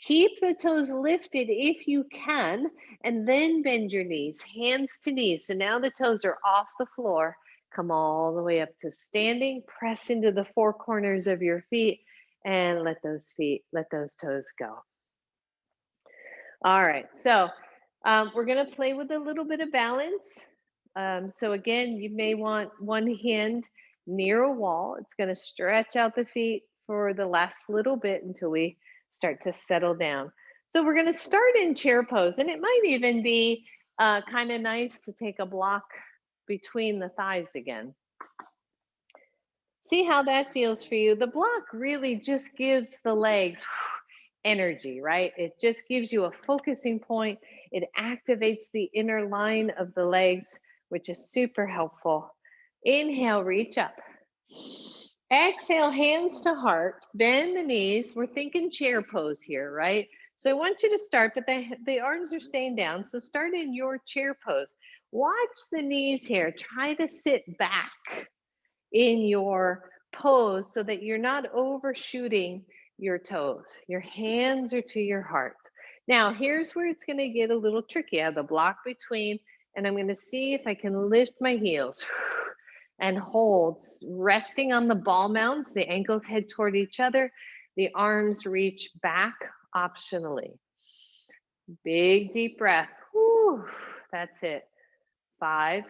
Keep the toes lifted if you can, and then bend your knees, hands to knees. So now the toes are off the floor. Come all the way up to standing. Press into the four corners of your feet and let those toes go. All right, so we're going to play with a little bit of balance. So again, you may want one hand near a wall. It's going to stretch out the feet for the last little bit until we start to settle down. So we're going to start in chair pose, and it might even be kind of nice to take a block between the thighs again. See how that feels for you. The block really just gives the legs energy, right? It just gives you a focusing point. It activates the inner line of the legs, which is super helpful. Inhale, reach up. Exhale, hands to heart, bend the knees. We're thinking chair pose here, right? So I want you to start, but the arms are staying down. So start in your chair pose. Watch the knees here. Try to sit back in your pose so that you're not overshooting your toes. Your hands are to your heart. Now, here's where it's going to get a little tricky. I have the block between, and I'm going to see if I can lift my heels and hold, resting on the ball mounts. The ankles head toward each other. The arms reach back optionally. Big deep breath. Whew, that's it. 5,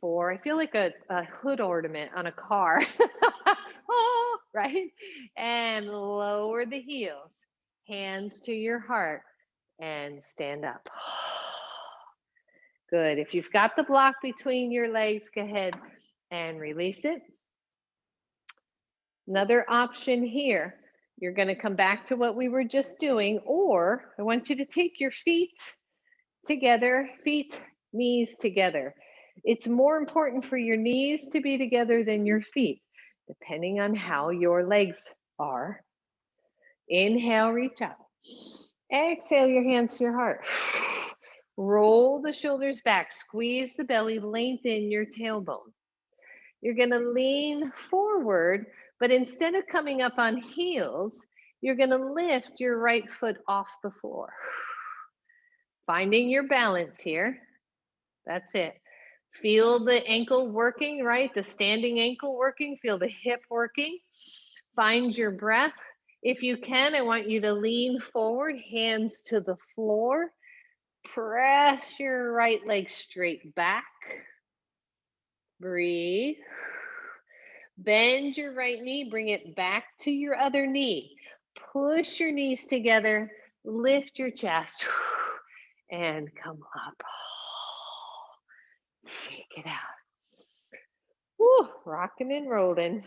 4. I feel like a hood ornament on a car. Oh, right? And lower the heels. Hands to your heart and stand up. Good. If you've got the block between your legs, go ahead and release it. Another option here, you're going to come back to what we were just doing, or I want you to take your feet together, knees together. It's more important for your knees to be together than your feet, depending on how your legs are. Inhale, reach up. Exhale, your hands to your heart. Roll the shoulders back, squeeze the belly, lengthen your tailbone. You're going to lean forward, but instead of coming up on heels, you're going to lift your right foot off the floor. Finding your balance here. That's it. Feel the ankle working, right? The standing ankle working. Feel the hip working. Find your breath. If you can, I want you to lean forward, hands to the floor. Press your right leg straight back. Breathe. Bend your right knee, bring it back to your other knee. Push your knees together, lift your chest, and come up. Shake it out. Woo, rocking and rolling.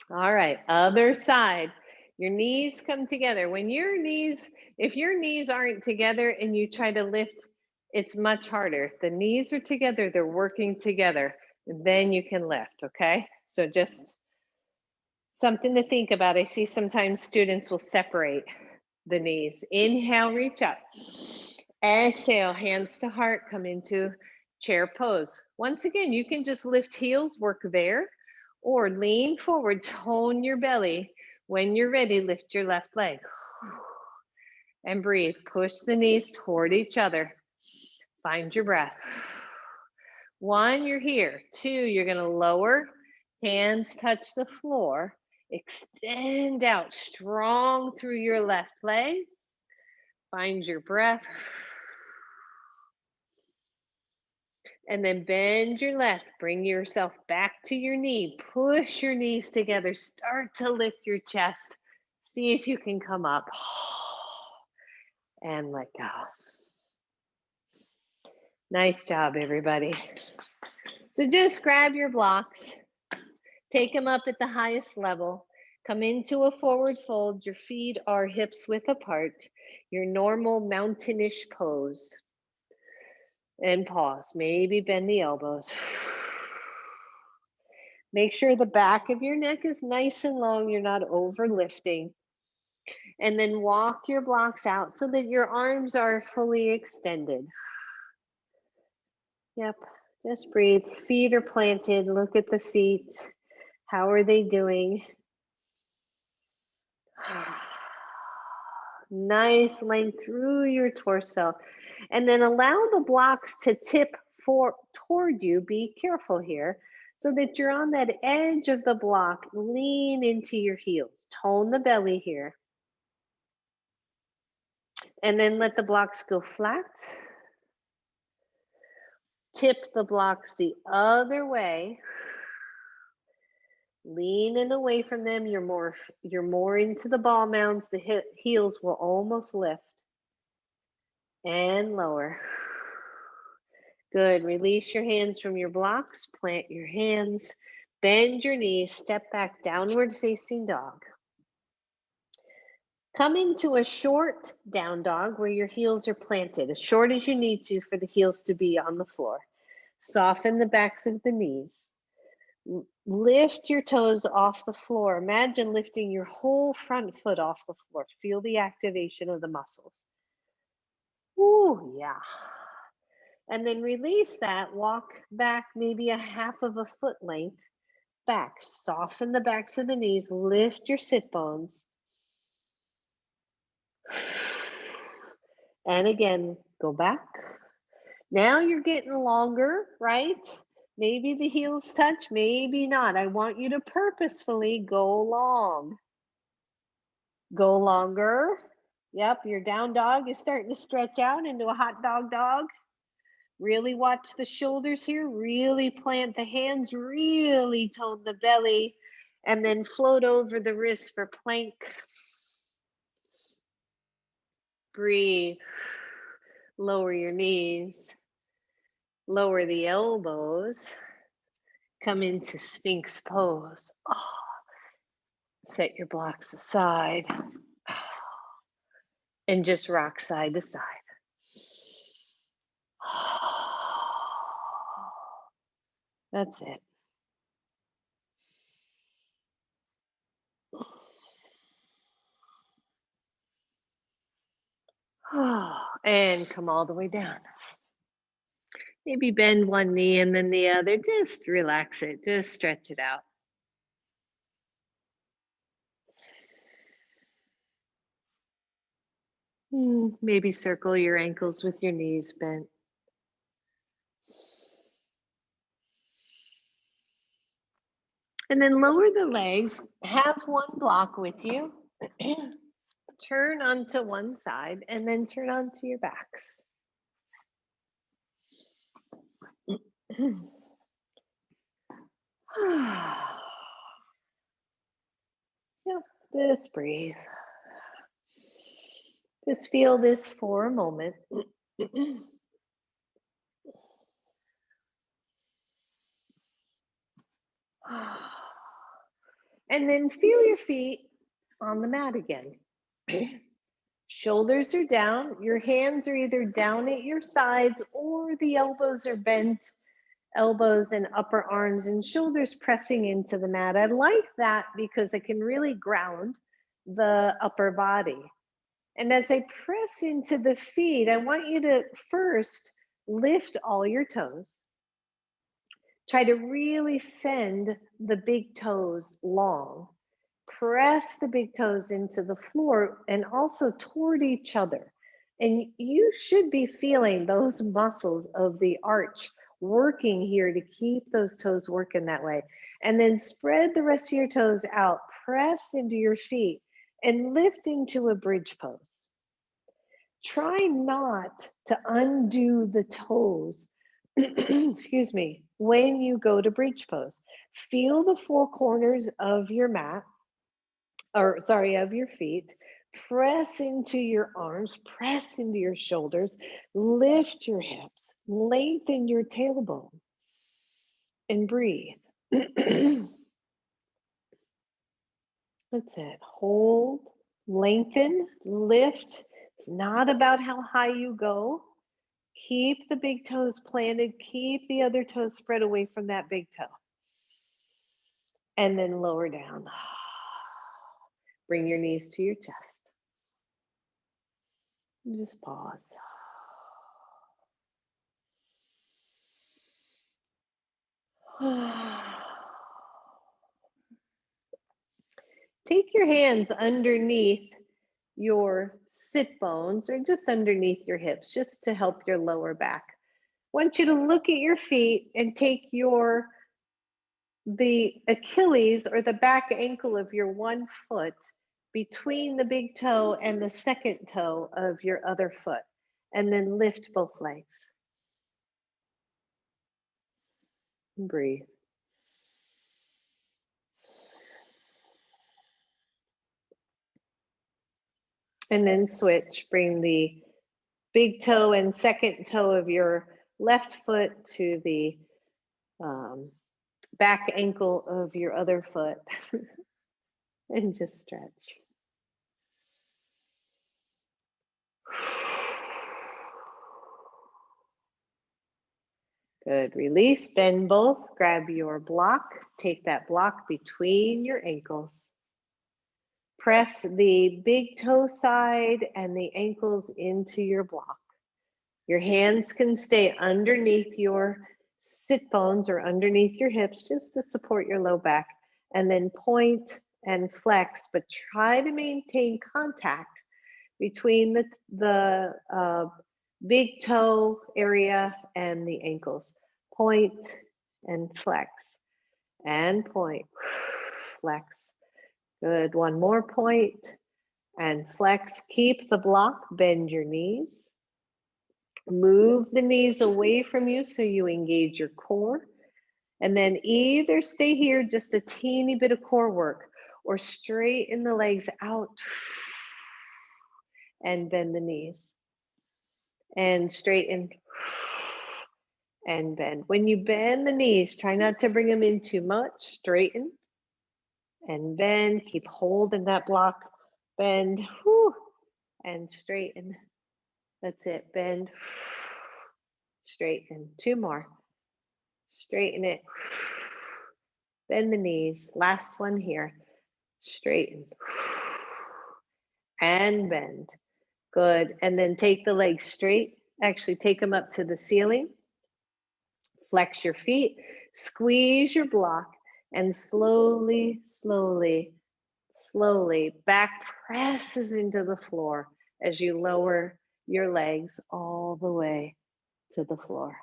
All right, other side. Your knees come together. If your knees aren't together and you try to lift, it's much harder. If the knees are together, they're working together, then you can lift, okay? So just something to think about. I see sometimes students will separate the knees. Inhale, reach up. Exhale, hands to heart, come into chair pose. Once again, you can just lift heels, work there, or lean forward, tone your belly. When you're ready, lift your left leg. And breathe. Push the knees toward each other. Find your breath. 1, you're here. 2, you're going to lower. Hands touch the floor. Extend out strong through your left leg. Find your breath. And then bend your left. Bring yourself back to your knee. Push your knees together. Start to lift your chest. See if you can come up. And let go. Nice job, everybody. So just grab your blocks. Take them up at the highest level. Come into a forward fold. Your feet are hips width apart. Your normal mountainish pose. And pause. Maybe bend the elbows. Make sure the back of your neck is nice and long. You're not overlifting. And then walk your blocks out so that your arms are fully extended. Yep. Just breathe. Feet are planted. Look at the feet. How are they doing? Nice length through your torso. And then allow the blocks to tip toward you. Be careful here so that you're on that edge of the block. Lean into your heels. Tone the belly here. And then let the blocks go flat. Tip the blocks the other way. Lean in away from them. You're more into the ball mounds. The heels will almost lift. And lower. Good. Release your hands from your blocks. Plant your hands. Bend your knees. Step back, downward facing dog. Come into a short down dog where your heels are planted, as short as you need to for the heels to be on the floor. Soften the backs of the knees. Lift your toes off the floor. Imagine lifting your whole front foot off the floor. Feel the activation of the muscles. Ooh, yeah. And then release that. Walk back maybe a half of a foot length back. Soften the backs of the knees. Lift your sit bones. And again, go back. Now you're getting longer, right? Maybe the heels touch, maybe not. I want you to purposefully go long. Go longer. Yep, your down dog is starting to stretch out into a hot dog. Really watch the shoulders here. Really plant the hands. Really tone the belly. And then float over the wrists for plank. Breathe. Lower your knees. Lower the elbows. Come into Sphinx Pose. Oh. Set your blocks aside. And just rock side to side. That's it. And come all the way down. Maybe bend one knee and then the other. Just relax it. Just stretch it out. Maybe circle your ankles with your knees bent. And then lower the legs. Have one block with you. Turn onto one side and then turn onto your backs. Yep, just breathe. Just feel this for a moment. And then feel your feet on the mat again. Shoulders are down. Your hands are either down at your sides or the elbows are bent. Elbows and upper arms and shoulders pressing into the mat. I like that because it can really ground the upper body. And as I press into the feet, I want you to first lift all your toes. Try to really send the big toes long. Press the big toes into the floor and also toward each other. And you should be feeling those muscles of the arch working here to keep those toes working that way. And then spread the rest of your toes out, press into your feet, and lift into a bridge pose. Try not to undo the toes, excuse me, when you go to bridge pose. Feel the four corners of your mat, of your feet. Press into your arms, press into your shoulders, lift your hips, lengthen your tailbone, and breathe. That's it. Hold, lengthen, lift. It's not about how high you go. Keep the big toes planted. Keep the other toes spread away from that big toe. And then lower down. Bring your knees to your chest. And just pause. Take your hands underneath your sit bones or just underneath your hips, just to help your lower back. I want you to look at your feet and take the Achilles or the back ankle of your one foot between the big toe and the second toe of your other foot, and then lift both legs. Breathe. And then switch. Bring the big toe and second toe of your left foot to the back ankle of your other foot. And just stretch. Good. Release, bend both, grab your block, take that block between your ankles. Press the big toe side and the ankles into your block. Your hands can stay underneath your sit bones or underneath your hips just to support your low back, and then point and flex, but try to maintain contact between the big toe area and the ankles. Point and flex, and point, flex. Good, one more point and flex. Keep the block, bend your knees. Move the knees away from you so you engage your core. And then either stay here, just a teeny bit of core work, or straighten the legs out and bend the knees. And straighten and bend. When you bend the knees, try not to bring them in too much. Straighten and bend. Keep holding that block. Bend, and straighten. That's it. Bend, straighten. Two more. Straighten it. Bend the knees. Last one here. Straighten and bend. Good. And then take the legs straight. Actually, take them up to the ceiling. Flex your feet. Squeeze your block. And slowly, slowly, slowly, back presses into the floor as you lower your legs all the way to the floor.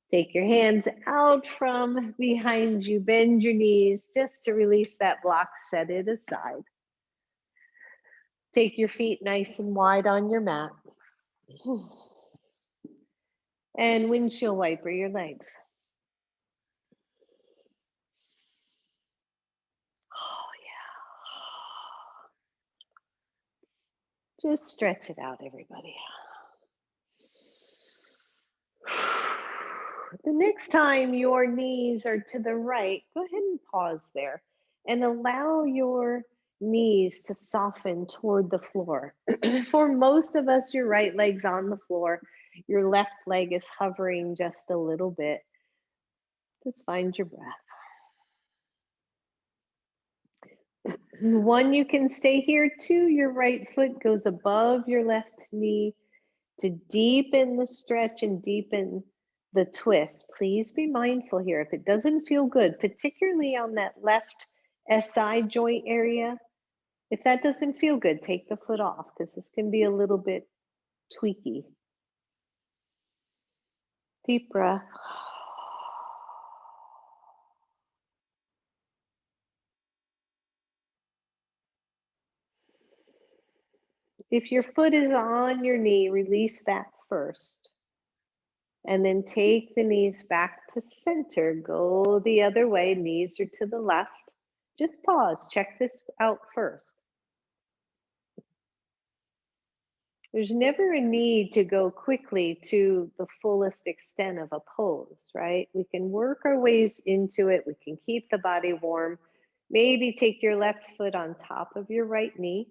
Take your hands out from behind you, bend your knees just to release that block, set it aside. Take your feet nice and wide on your mat. And windshield wiper your legs. Oh, yeah. Just stretch it out, everybody. The next time your knees are to the right, go ahead and pause there and allow your knees to soften toward the floor. For most of us, your right leg's on the floor. Your left leg is hovering just a little bit. Just find your breath. One, you can stay here. Two, your right foot goes above your left knee to deepen the stretch and deepen the twist. Please be mindful here. If it doesn't feel good, particularly on that left SI joint area, if that doesn't feel good, take the foot off because this can be a little bit tweaky. Deep breath. If your foot is on your knee, release that first. And then take the knees back to center. Go the other way, knees are to the left. Just pause, check this out first. There's never a need to go quickly to the fullest extent of a pose, right? We can work our ways into it. We can keep the body warm. Maybe take your left foot on top of your right knee.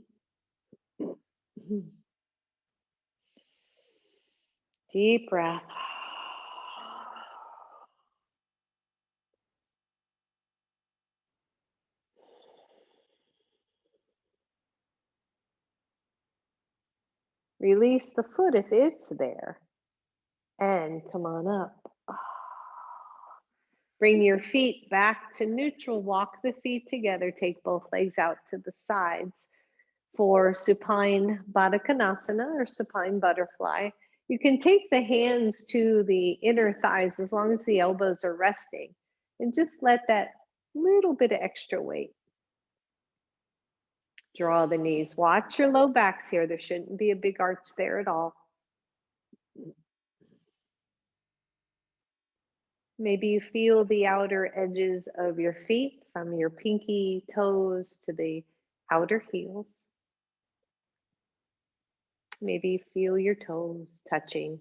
Deep breath. Release the foot if it's there. And come on up. Bring your feet back to neutral. Walk the feet together. Take both legs out to the sides. For supine Badakanasana or supine butterfly, you can take the hands to the inner thighs as long as the elbows are resting and just let that little bit of extra weight draw the knees. Watch your low backs here. There shouldn't be a big arch there at all. Maybe you feel the outer edges of your feet from your pinky toes to the outer heels. Maybe you feel your toes touching.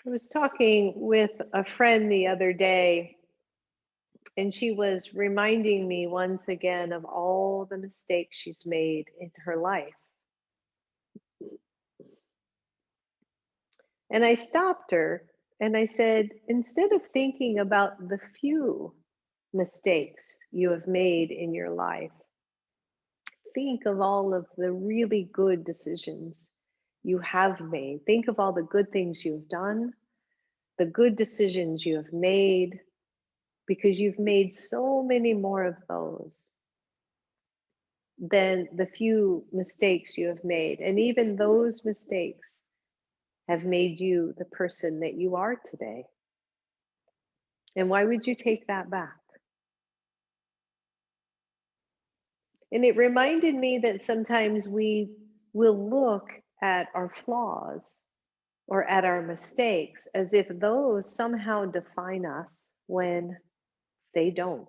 I was talking with a friend the other day, and she was reminding me once again of all the mistakes she's made in her life. And I stopped her and I said, instead of thinking about the few mistakes you have made in your life, think of all of the really good decisions you have made. Think of all the good things you've done, the good decisions you have made, because you've made so many more of those than the few mistakes you have made. And even those mistakes have made you the person that you are today. And why would you take that back? And it reminded me that sometimes we will look at our flaws or at our mistakes as if those somehow define us when they don't.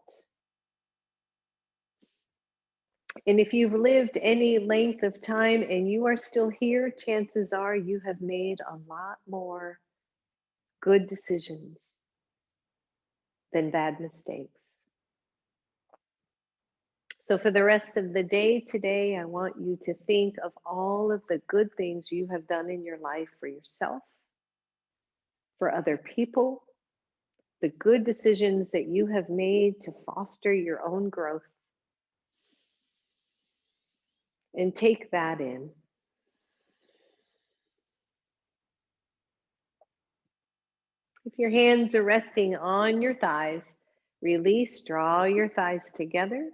And if you've lived any length of time and you are still here, chances are you have made a lot more good decisions than bad mistakes. So, for the rest of the day today, I want you to think of all of the good things you have done in your life for yourself, for other people, the good decisions that you have made to foster your own growth. And take that in. If your hands are resting on your thighs, release, draw your thighs together.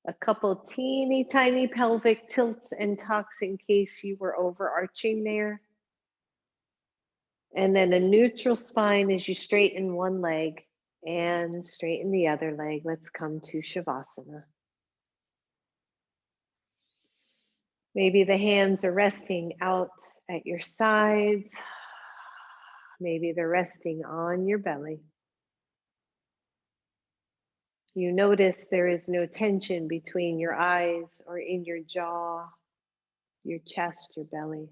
A couple teeny tiny pelvic tilts and tucks in case you were overarching there. And then a neutral spine as you straighten one leg and straighten the other leg. Let's come to Shavasana. Maybe the hands are resting out at your sides. Maybe they're resting on your belly. You notice there is no tension between your eyes or in your jaw, your chest, your belly.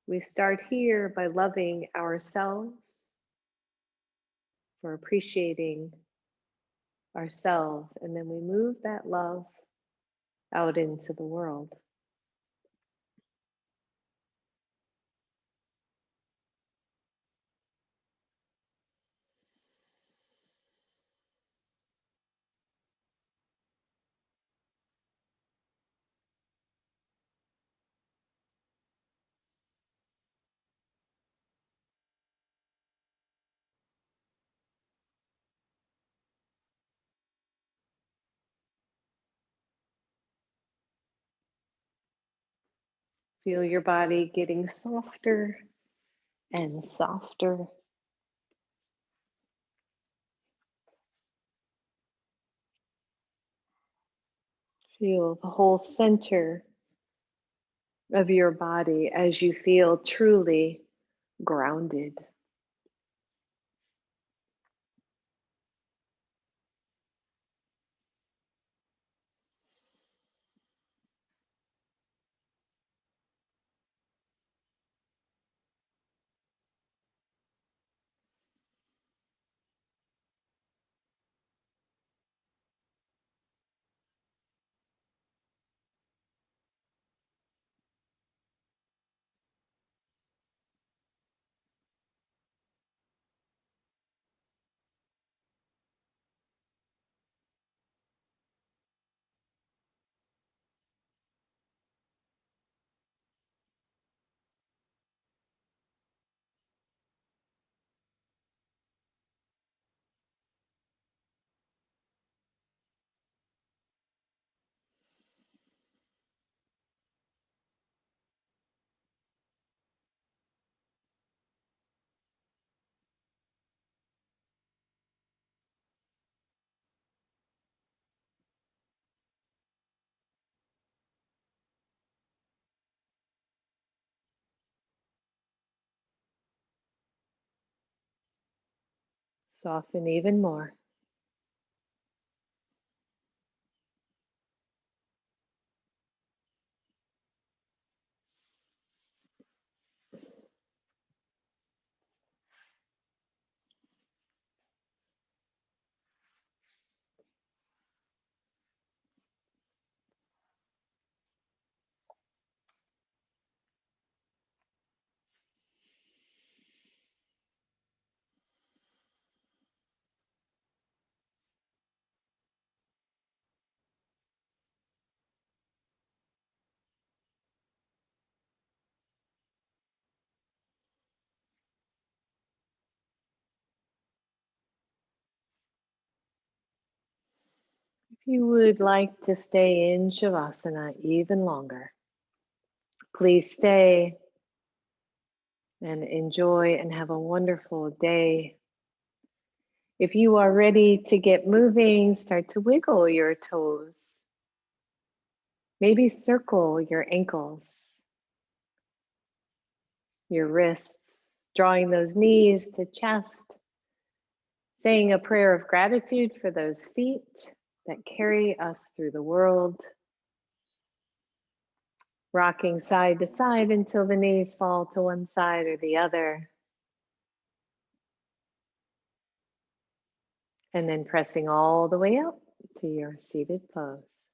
We start here by loving ourselves, for appreciating ourselves, and then we move that love out into the world. Feel your body getting softer and softer. Feel the whole center of your body as you feel truly grounded. Soften even more. If you would like to stay in Shavasana even longer, please stay and enjoy and have a wonderful day. If you are ready to get moving, start to wiggle your toes. Maybe circle your ankles, your wrists, drawing those knees to chest, saying a prayer of gratitude for those feet that carry us through the world. Rocking side to side until the knees fall to one side or the other. And then pressing all the way up to your seated pose.